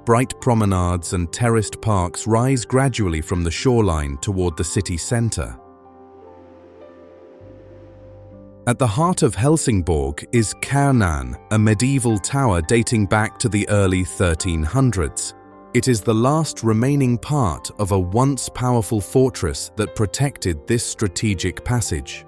Bright promenades and terraced parks rise gradually from the shoreline toward the city center. At the heart of Helsingborg is Kiruna, a medieval tower dating back to the early 1300s. It is the last remaining part of a once powerful fortress that protected this strategic passage.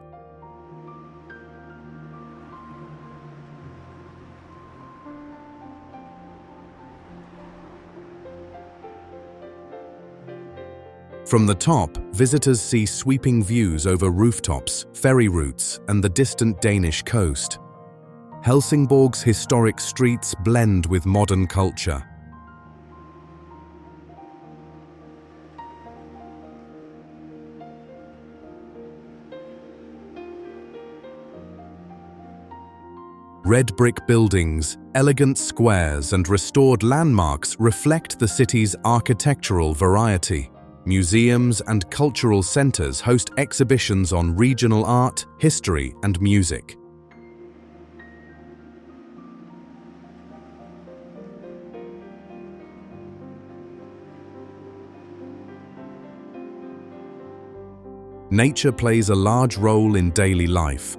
From the top, visitors see sweeping views over rooftops, ferry routes, and the distant Danish coast. Helsingborg's historic streets blend with modern culture. Red brick buildings, elegant squares, and restored landmarks reflect the city's architectural variety. Museums and cultural centers host exhibitions on regional art, history, and music. Nature plays a large role in daily life.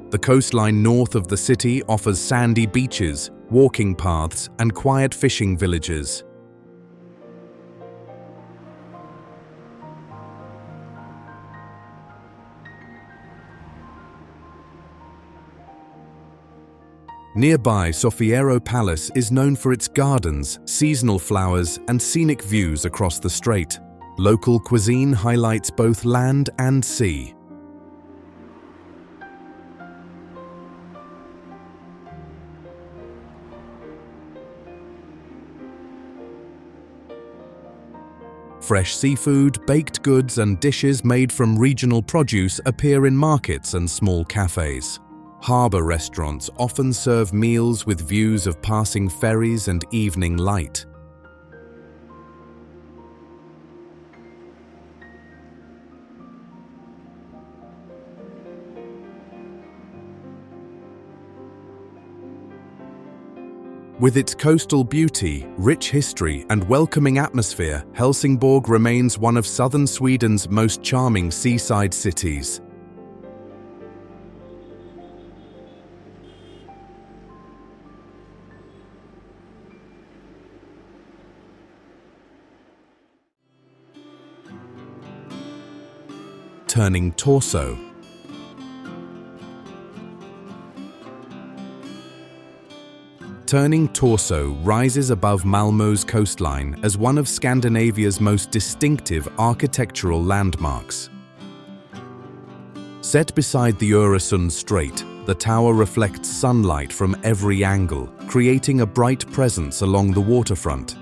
The coastline north of the city offers sandy beaches, walking paths, and quiet fishing villages. Nearby, Sofiero Palace is known for its gardens, seasonal flowers, and scenic views across the strait. Local cuisine highlights both land and sea. Fresh seafood, baked goods, and dishes made from regional produce appear in markets and small cafes. Harbour restaurants often serve meals with views of passing ferries and evening light. With its coastal beauty, rich history, and welcoming atmosphere, Helsingborg remains one of southern Sweden's most charming seaside cities. Turning torso. Turning Torso rises above Malmö's coastline as one of Scandinavia's most distinctive architectural landmarks. Set beside the Öresund Strait, the tower reflects sunlight from every angle, creating a bright presence along the waterfront.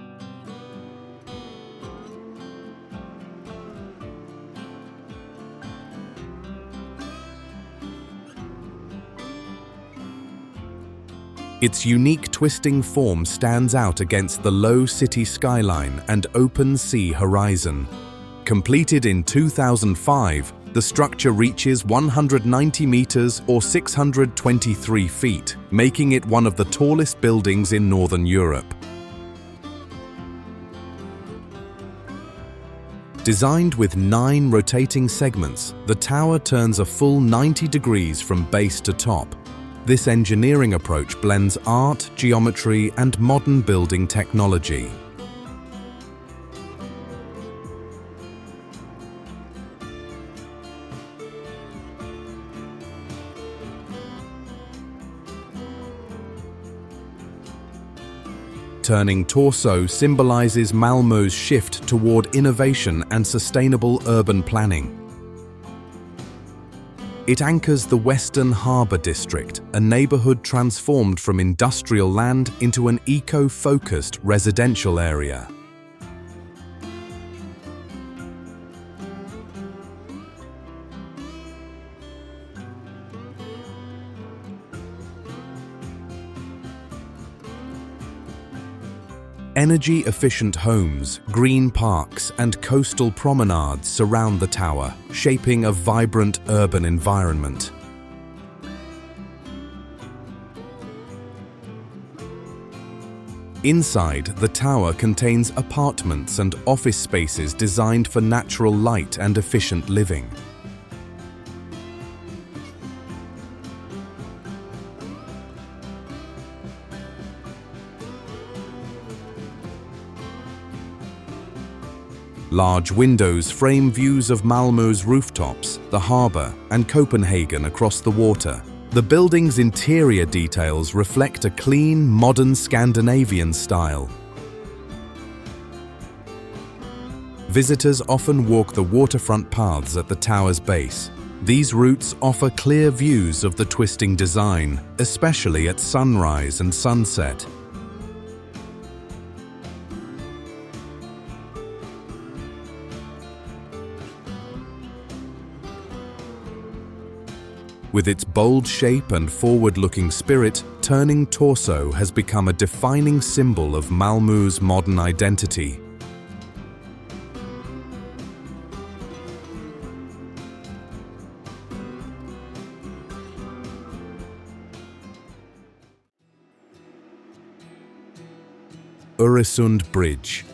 Its unique twisting form stands out against the low city skyline and open sea horizon. Completed in 2005, the structure reaches 190 meters or 623 feet, making it one of the tallest buildings in Northern Europe. Designed with 9 rotating segments, the tower turns a full 90 degrees from base to top. This engineering approach blends art, geometry, and modern building technology. turning torso symbolizes Malmö's shift toward innovation and sustainable urban planning. It anchors the Western Harbour District, a neighbourhood transformed from industrial land into an eco-focused residential area. Energy-efficient homes, green parks, and coastal promenades surround the tower, shaping a vibrant urban environment. Inside, the tower contains apartments and office spaces designed for natural light and efficient living. Large windows frame views of Malmö's rooftops, the harbour, and Copenhagen across the water. The building's interior details reflect a clean, modern Scandinavian style. Visitors often walk the waterfront paths at the tower's base. These routes offer clear views of the twisting design, especially at sunrise and sunset. With its bold shape and forward-looking spirit, turning torso has become a defining symbol of Malmö's modern identity. Öresund Bridge.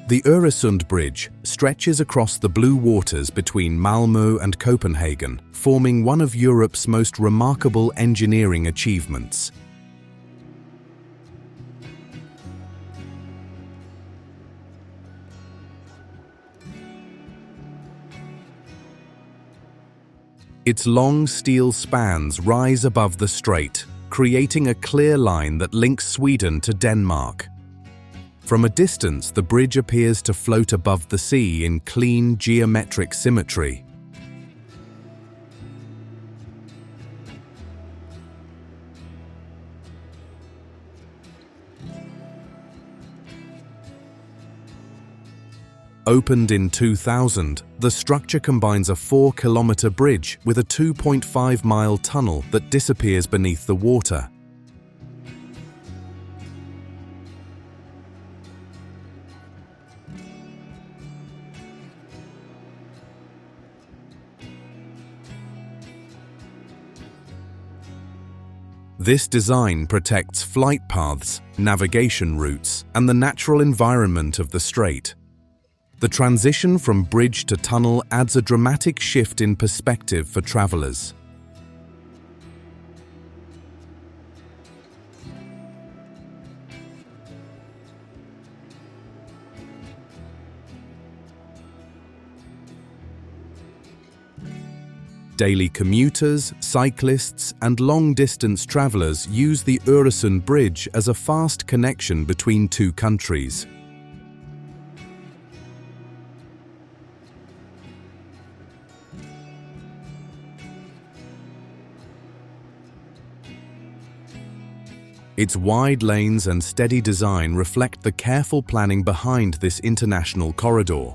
The Öresund Bridge stretches across the blue waters between Malmö and Copenhagen, forming one of Europe's most remarkable engineering achievements. Its long steel spans rise above the strait, creating a clear line that links Sweden to Denmark. From a distance, the bridge appears to float above the sea in clean geometric symmetry. Opened in 2000, the structure combines a 4-kilometer bridge with a 2.5-mile tunnel that disappears beneath the water. This design protects flight paths, navigation routes, and the natural environment of the strait. The transition from bridge to tunnel adds a dramatic shift in perspective for travelers. Daily commuters, cyclists, and long-distance travelers use the Öresund Bridge as a fast connection between two countries. Its wide lanes and steady design reflect the careful planning behind this international corridor.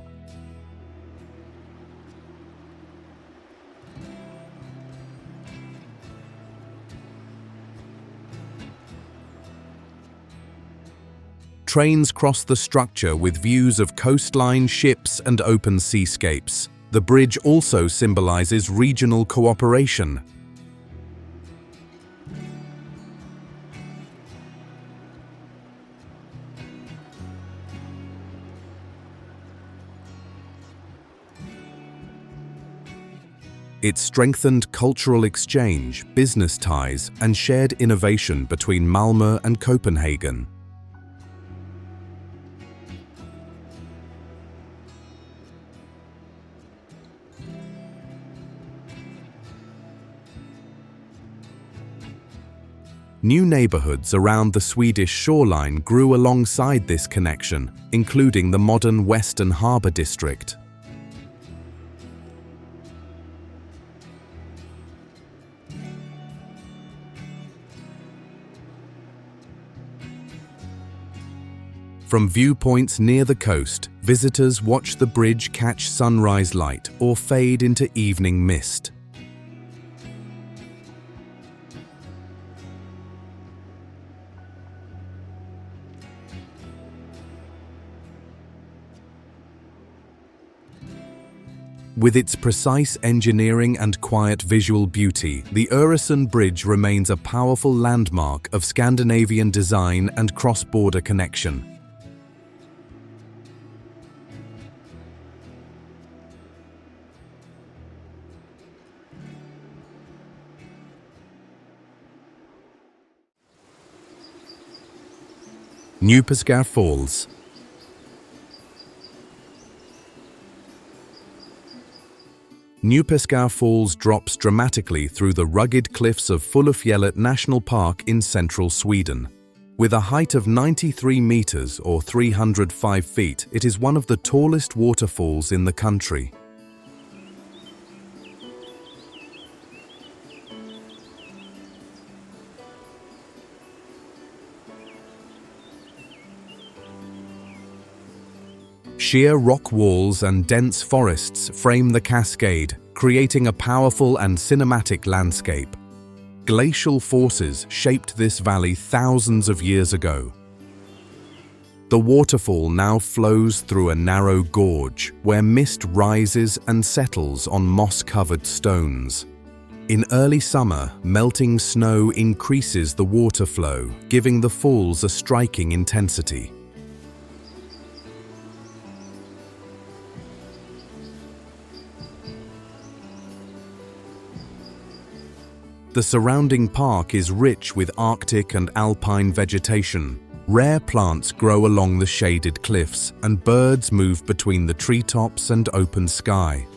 Trains cross the structure with views of coastline, ships, and open seascapes. The bridge also symbolizes regional cooperation. It strengthened cultural exchange, business ties, and shared innovation between Malmö and Copenhagen. New neighborhoods around the Swedish shoreline grew alongside this connection, including the modern Western Harbour district. From viewpoints near the coast, visitors watch the bridge catch sunrise light or fade into evening mist. With its precise engineering and quiet visual beauty, the Öresund Bridge remains a powerful landmark of Scandinavian design and cross-border connection. Newpeskär Falls. Newpeskär Falls drops dramatically through the rugged cliffs of Kullaberg National Park in central Sweden. With a height of 93 meters or 305 feet, it is one of the tallest waterfalls in the country. Sheer rock walls and dense forests frame the cascade, creating a powerful and cinematic landscape. Glacial forces shaped this valley thousands of years ago. The waterfall now flows through a narrow gorge, where mist rises and settles on moss-covered stones. In early summer, melting snow increases the water flow, giving the falls a striking intensity. The surrounding park is rich with Arctic and alpine vegetation. Rare plants grow along the shaded cliffs, and birds move between the treetops and open sky.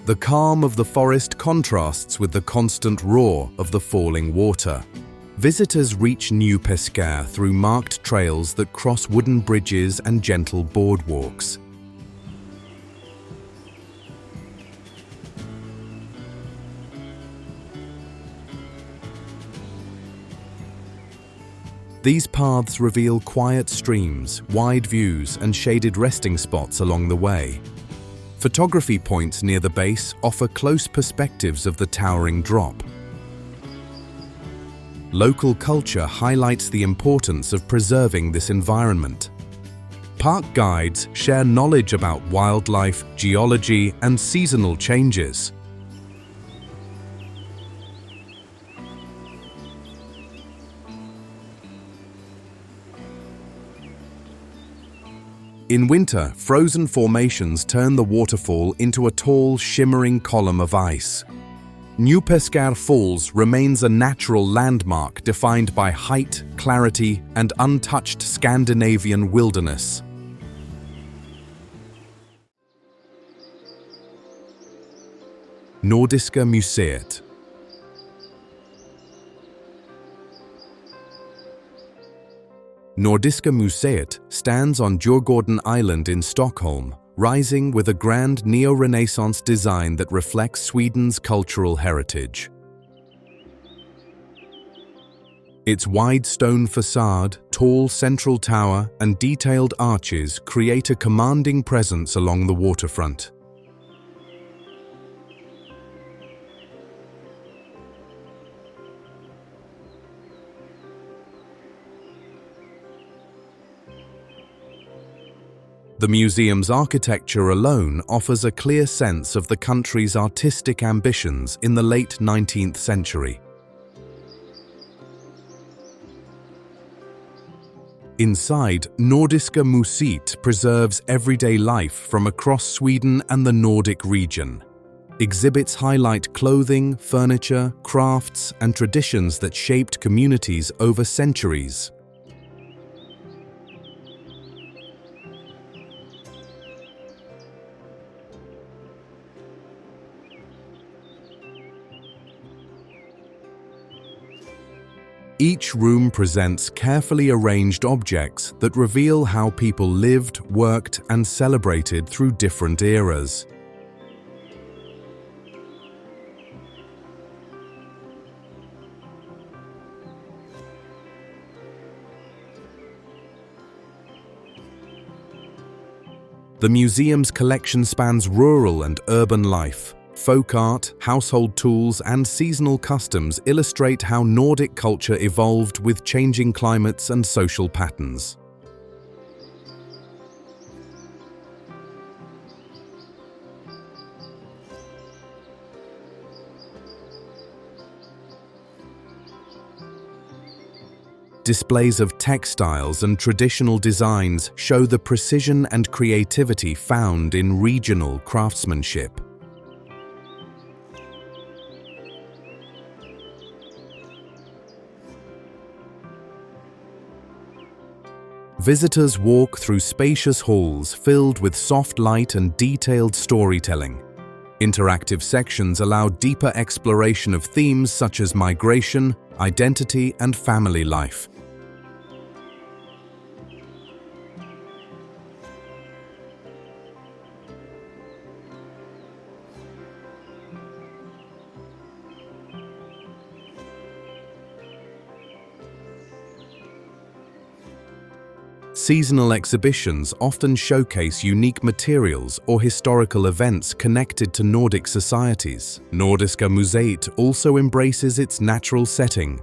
The calm of the forest contrasts with the constant roar of the falling water. Visitors reach Newpeskär through marked trails that cross wooden bridges and gentle boardwalks. These paths reveal quiet streams, wide views, and shaded resting spots along the way. Photography points near the base offer close perspectives of the towering drop. Local culture highlights the importance of preserving this environment. Park guides share knowledge about wildlife, geology, and seasonal changes. In winter, frozen formations turn the waterfall into a tall, shimmering column of ice. Newpeskär Falls remains a natural landmark defined by height, clarity, and untouched Scandinavian wilderness. Nordiska museet. Nordiska museet stands on Djurgården Island in Stockholm, rising with a grand neo-Renaissance design that reflects Sweden's cultural heritage. Its wide stone facade, tall central tower, and detailed arches create a commanding presence along the waterfront. The museum's architecture alone offers a clear sense of the country's artistic ambitions in the late 19th century. Inside, Nordiska museet preserves everyday life from across Sweden and the Nordic region. Exhibits highlight clothing, furniture, crafts, and traditions that shaped communities over centuries. Each room presents carefully arranged objects that reveal how people lived, worked, and celebrated through different eras. The museum's collection spans rural and urban life. Folk art, household tools, and seasonal customs illustrate how Nordic culture evolved with changing climates and social patterns. Displays of textiles and traditional designs show the precision and creativity found in regional craftsmanship. Visitors walk through spacious halls filled with soft light and detailed storytelling. Interactive sections allow deeper exploration of themes such as migration, identity, and family life. Seasonal exhibitions often showcase unique materials or historical events connected to Nordic societies. Nordiska Museet also embraces its natural setting.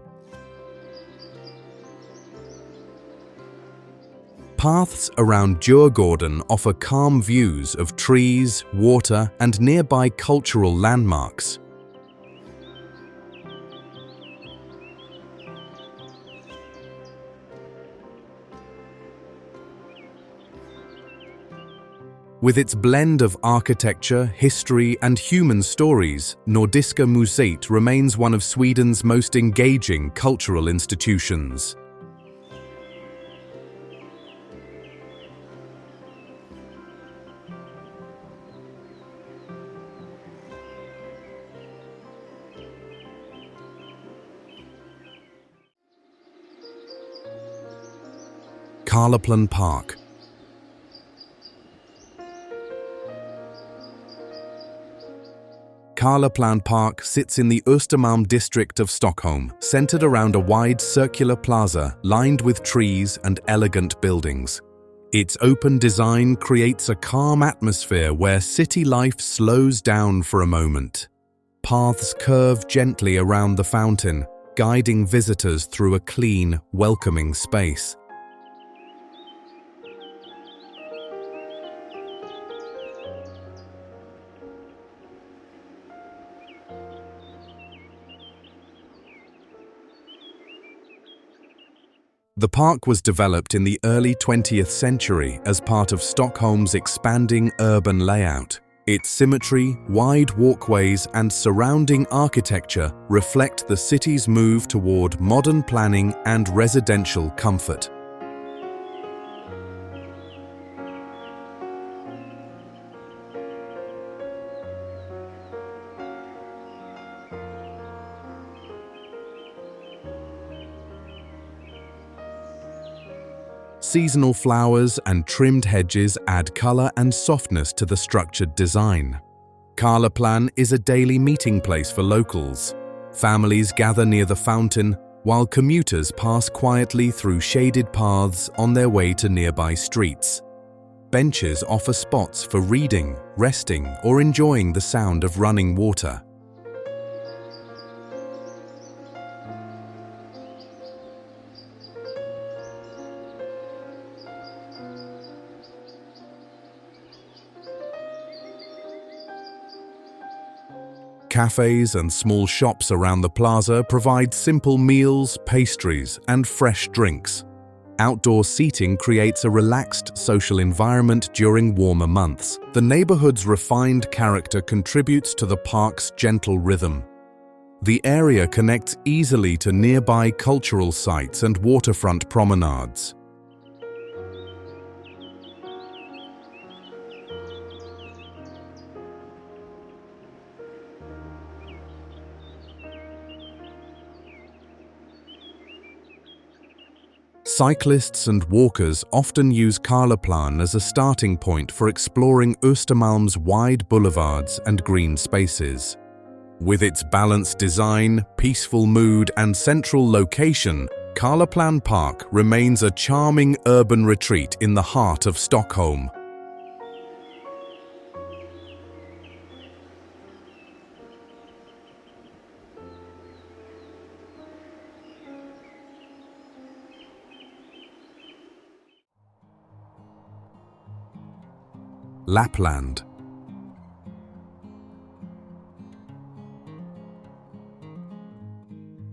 Paths around Djurgården offer calm views of trees, water, and nearby cultural landmarks. With its blend of architecture, history, and human stories, Nordiska Museet remains one of Sweden's most engaging cultural institutions. Kalmar Park. Kalmar Park sits in the Östermalm district of Stockholm, centered around a wide circular plaza lined with trees and elegant buildings. Its open design creates a calm atmosphere where city life slows down for a moment. Paths curve gently around the fountain, guiding visitors through a clean, welcoming space. The park was developed in the early 20th century as part of Stockholm's expanding urban layout. Its symmetry, wide walkways, and surrounding architecture reflect the city's move toward modern planning and residential comfort. Seasonal flowers and trimmed hedges add color and softness to the structured design. Karlaplan is a daily meeting place for locals. Families gather near the fountain, while commuters pass quietly through shaded paths on their way to nearby streets. Benches offer spots for reading, resting, or enjoying the sound of running water. Cafes and small shops around the plaza provide simple meals, pastries, and fresh drinks. Outdoor seating creates a relaxed social environment during warmer months. The neighborhood's refined character contributes to the park's gentle rhythm. The area connects easily to nearby cultural sites and waterfront promenades. Cyclists and walkers often use Karlaplan as a starting point for exploring Östermalm's wide boulevards and green spaces. With its balanced design, peaceful mood, and central location, Karlaplan Park remains a charming urban retreat in the heart of Stockholm. Lapland.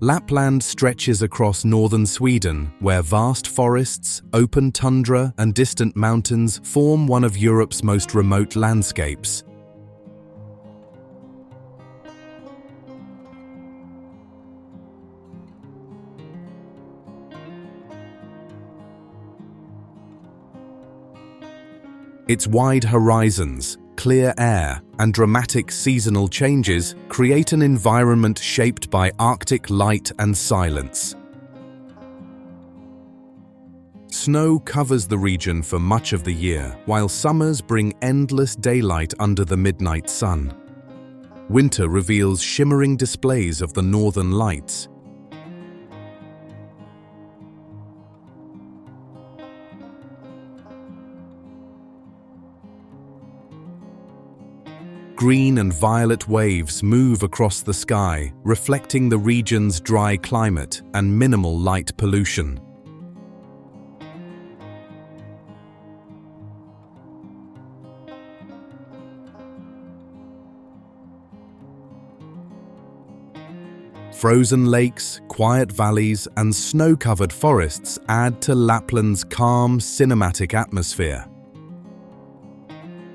Lapland stretches across northern Sweden, where vast forests, open tundra, and distant mountains form one of Europe's most remote landscapes. Its wide horizons, clear air, and dramatic seasonal changes create an environment shaped by Arctic light and silence. Snow covers the region for much of the year, while summers bring endless daylight under the midnight sun. Winter reveals shimmering displays of the northern lights. Green and violet waves move across the sky, reflecting the region's dry climate and minimal light pollution. Frozen lakes, quiet valleys, and snow-covered forests add to Lapland's calm, cinematic atmosphere.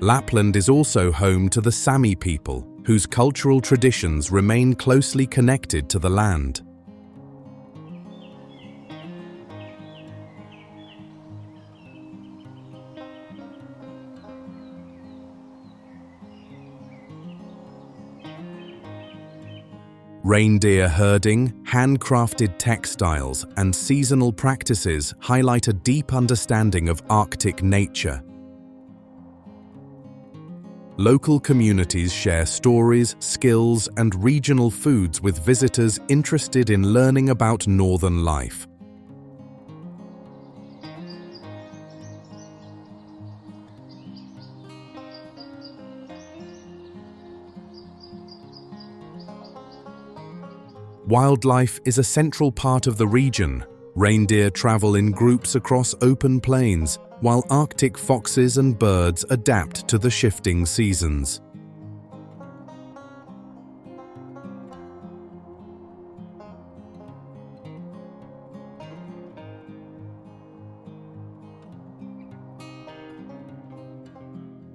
Lapland is also home to the Sami people, whose cultural traditions remain closely connected to the land. Reindeer herding, handcrafted textiles, and seasonal practices highlight a deep understanding of Arctic nature. Local communities share stories, skills, and regional foods with visitors interested in learning about northern life. Wildlife is a central part of the region. Reindeer travel in groups across open plains, while Arctic foxes and birds adapt to the shifting seasons.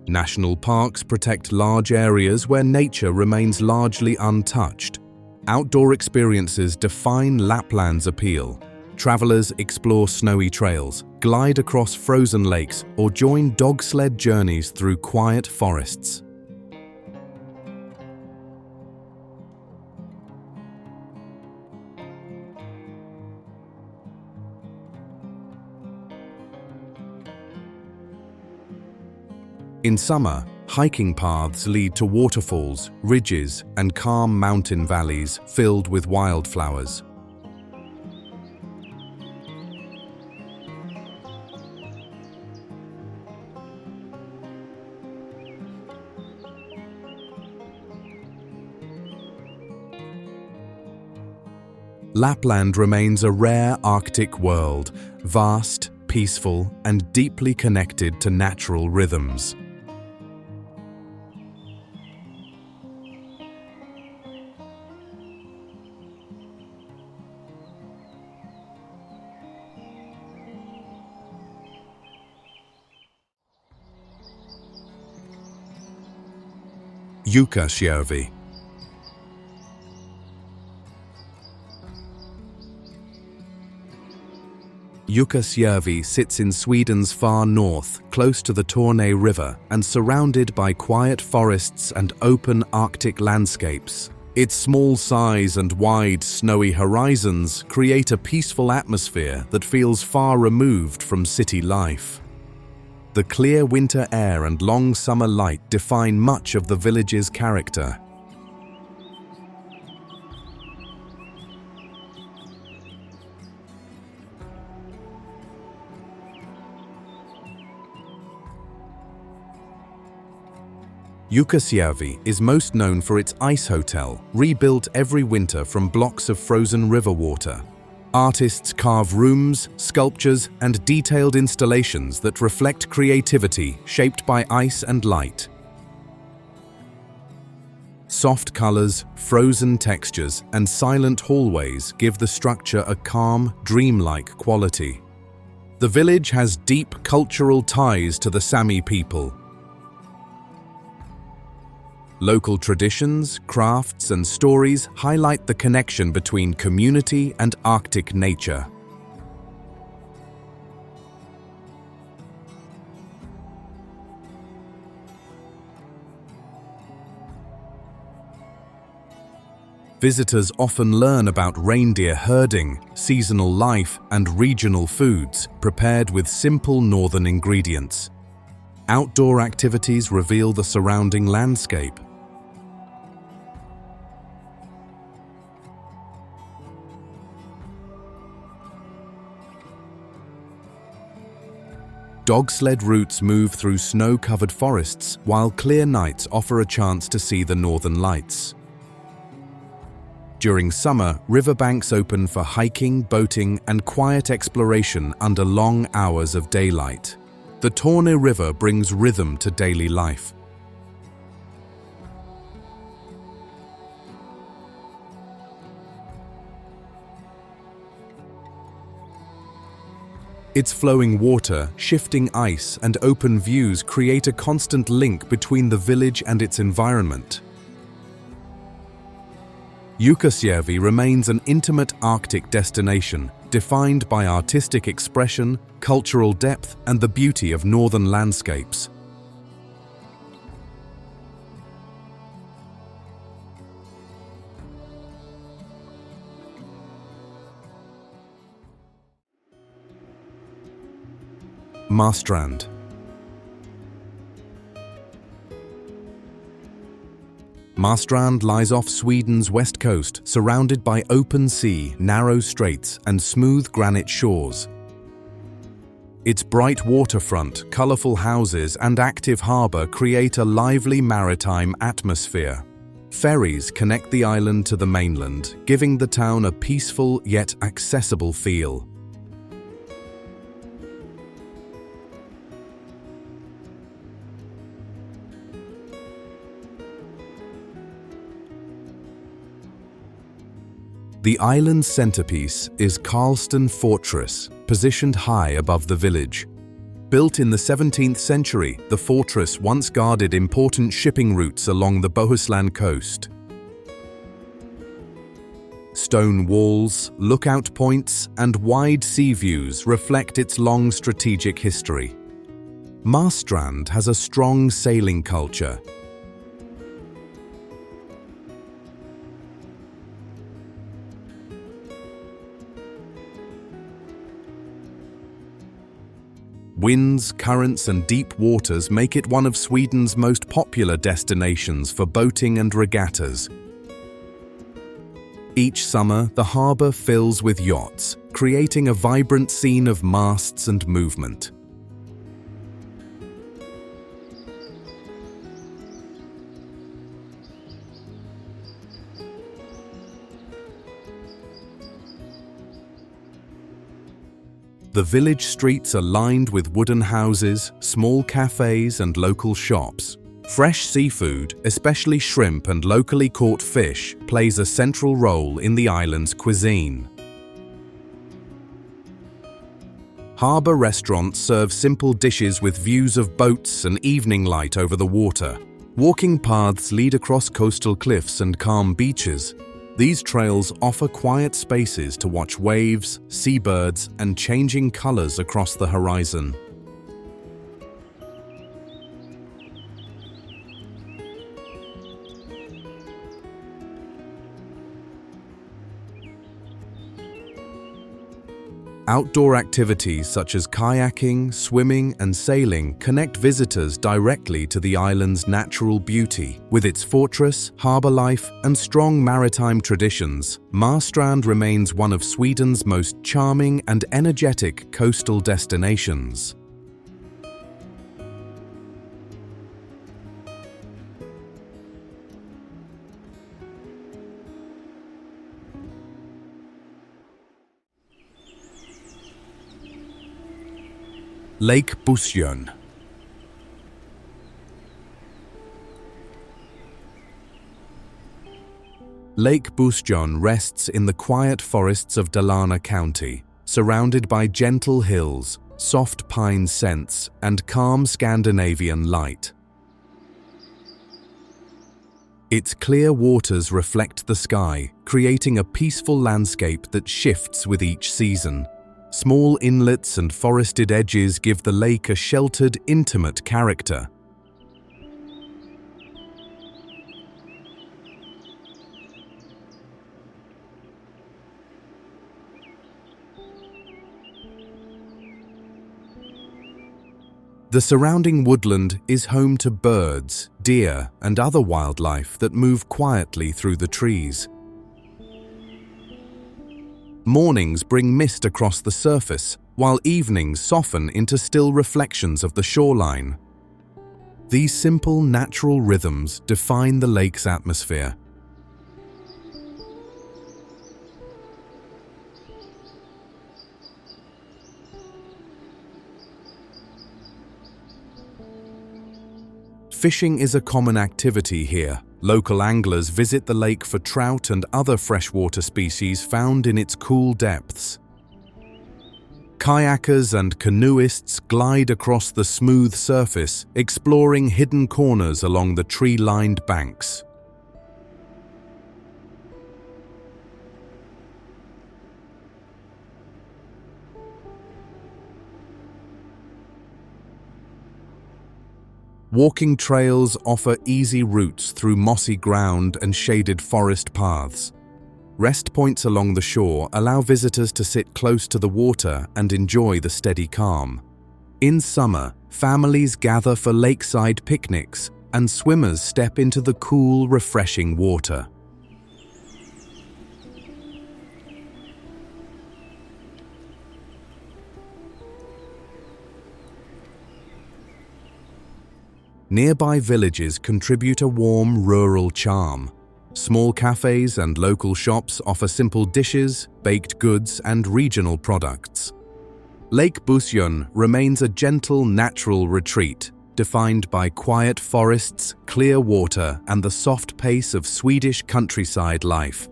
National parks protect large areas where nature remains largely untouched. Outdoor experiences define Lapland's appeal. Travelers explore snowy trails, glide across frozen lakes, or join dog sled journeys through quiet forests. In summer, hiking paths lead to waterfalls, ridges, and calm mountain valleys filled with wildflowers. Lapland remains a rare Arctic world, vast, peaceful, and deeply connected to natural rhythms. Jukkasjärvi. Jukkasjärvi sits in Sweden's far north, close to the Torne River and surrounded by quiet forests and open Arctic landscapes. Its small size and wide, snowy horizons create a peaceful atmosphere that feels far removed from city life. The clear winter air and long summer light define much of the village's character. Jukkasjärvi is most known for its Icehotel, rebuilt every winter from blocks of frozen river water. Artists carve rooms, sculptures, and detailed installations that reflect creativity shaped by ice and light. Soft colors, frozen textures, and silent hallways give the structure a calm, dreamlike quality. The village has deep cultural ties to the Sami people. Local traditions, crafts, and stories highlight the connection between community and Arctic nature. Visitors often learn about reindeer herding, seasonal life, and regional foods prepared with simple northern ingredients. Outdoor activities reveal the surrounding landscape. Dog sled routes move through snow-covered forests, while clear nights offer a chance to see the northern lights. During summer, riverbanks open for hiking, boating, and quiet exploration under long hours of daylight. The Torne River brings rhythm to daily life. Its flowing water, shifting ice, and open views create a constant link between the village and its environment. Jukkasjärvi remains an intimate Arctic destination, defined by artistic expression, cultural depth, and the beauty of northern landscapes. Marstrand. Marstrand lies off Sweden's west coast, surrounded by open sea, narrow straits, and smooth granite shores. Its bright waterfront, colourful houses, and active harbour create a lively maritime atmosphere. Ferries connect the island to the mainland, giving the town a peaceful yet accessible feel. The island's centerpiece is Karlsten Fortress, positioned high above the village. Built in the 17th century, the fortress once guarded important shipping routes along the Bohuslän coast. Stone walls, lookout points, and wide sea views reflect its long strategic history. Marstrand has a strong sailing culture. Winds, currents, and deep waters make it one of Sweden's most popular destinations for boating and regattas. Each summer, the harbour fills with yachts, creating a vibrant scene of masts and movement. The village streets are lined with wooden houses, small cafes, and local shops. Fresh seafood, especially shrimp and locally caught fish, plays a central role in the island's cuisine. Harbour restaurants serve simple dishes with views of boats and evening light over the water. Walking paths lead across coastal cliffs and calm beaches. These trails offer quiet spaces to watch waves, seabirds, and changing colors across the horizon. Outdoor activities such as kayaking, swimming, and sailing connect visitors directly to the island's natural beauty. With its fortress, harbour life, and strong maritime traditions, Marstrand remains one of Sweden's most charming and energetic coastal destinations. Lake Busjön. Lake Busjön rests in the quiet forests of Dalarna County, surrounded by gentle hills, soft pine scents, and calm Scandinavian light. Its clear waters reflect the sky, creating a peaceful landscape that shifts with each season. Small inlets and forested edges give the lake a sheltered, intimate character. The surrounding woodland is home to birds, deer, and other wildlife that move quietly through the trees. Mornings bring mist across the surface, while evenings soften into still reflections of the shoreline. These simple, natural rhythms define the lake's atmosphere. Fishing is a common activity here. Local anglers visit the lake for trout and other freshwater species found in its cool depths. Kayakers and canoeists glide across the smooth surface, exploring hidden corners along the tree-lined banks. Walking trails offer easy routes through mossy ground and shaded forest paths. Rest points along the shore allow visitors to sit close to the water and enjoy the steady calm. In summer, families gather for lakeside picnics, and swimmers step into the cool, refreshing water. Nearby villages contribute a warm, rural charm. Small cafes and local shops offer simple dishes, baked goods, and regional products. Lake Busjön remains a gentle, natural retreat, defined by quiet forests, clear water, and the soft pace of Swedish countryside life.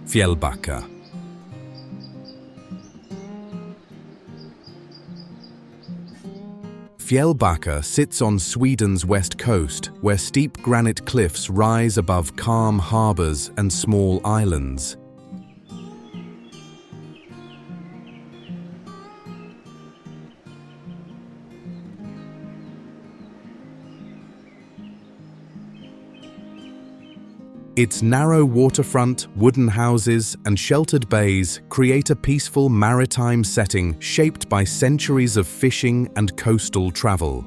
Fjällbacka. Fjällbacka sits on Sweden's west coast, where steep granite cliffs rise above calm harbours and small islands. Its narrow waterfront, wooden houses, and sheltered bays create a peaceful maritime setting shaped by centuries of fishing and coastal travel.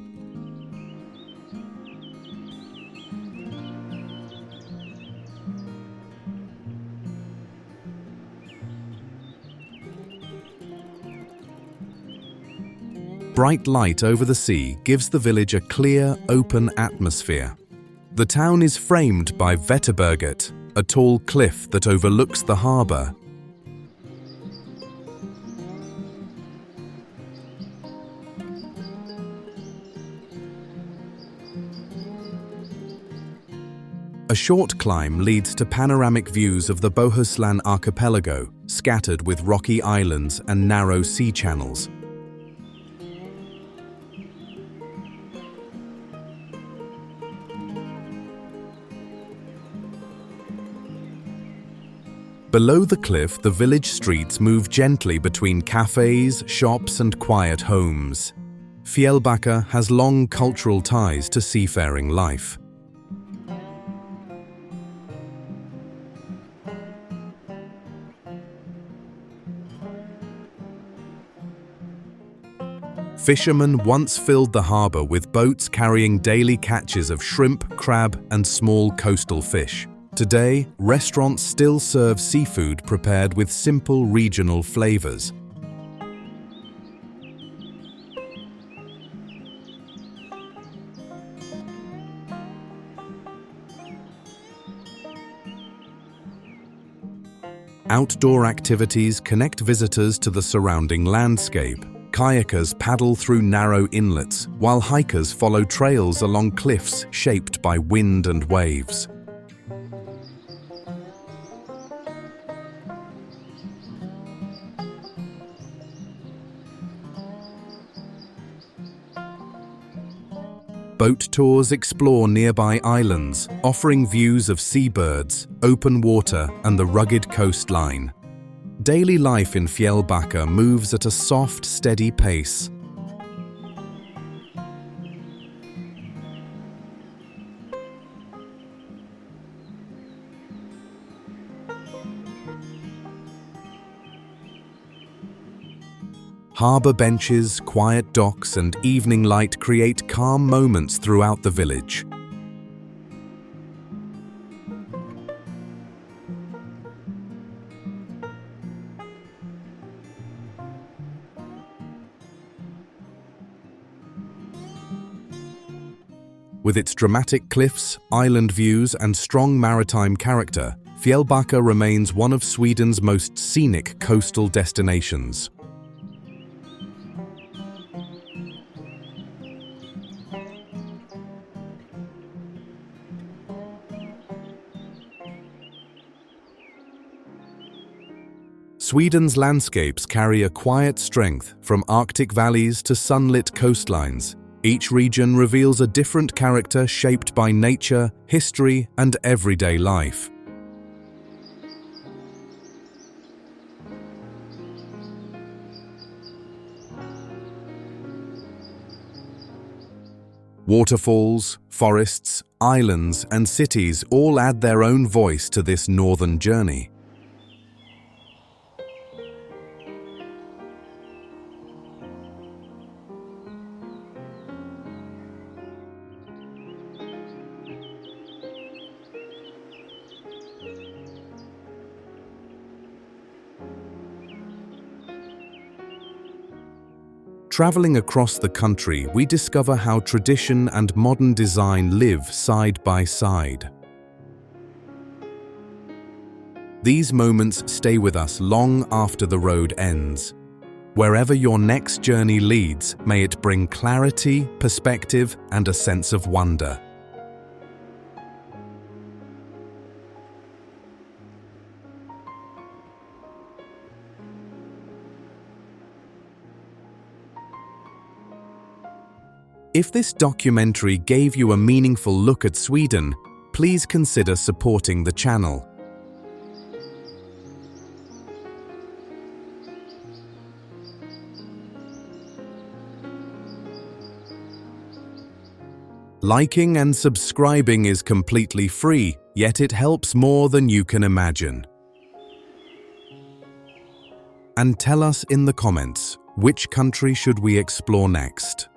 Bright light over the sea gives the village a clear, open atmosphere. The town is framed by Vätterberget, a tall cliff that overlooks the harbour. A short climb leads to panoramic views of the Borgholm Archipelago, scattered with rocky islands and narrow sea channels. Below the cliff, the village streets move gently between cafes, shops, and quiet homes. Fjällbacka has long cultural ties to seafaring life. Fishermen once filled the harbour with boats carrying daily catches of shrimp, crab, and small coastal fish. Today, restaurants still serve seafood prepared with simple regional flavours. Outdoor activities connect visitors to the surrounding landscape. Kayakers paddle through narrow inlets, while hikers follow trails along cliffs shaped by wind and waves. Boat tours explore nearby islands, offering views of seabirds, open water, and the rugged coastline. Daily life in Fjällbacka moves at a soft, steady pace. Harbour benches, quiet docks, and evening light create calm moments throughout the village. With its dramatic cliffs, island views, and strong maritime character, Fjällbacka remains one of Sweden's most scenic coastal destinations. Sweden's landscapes carry a quiet strength, from Arctic valleys to sunlit coastlines. Each region reveals a different character shaped by nature, history, and everyday life. Waterfalls, forests, islands, and cities all add their own voice to this northern journey. Traveling across the country, we discover how tradition and modern design live side by side. These moments stay with us long after the road ends. Wherever your next journey leads, may it bring clarity, perspective, and a sense of wonder. If this documentary gave you a meaningful look at Sweden, please consider supporting the channel. Liking and subscribing is completely free, yet it helps more than you can imagine. And tell us in the comments, which country should we explore next?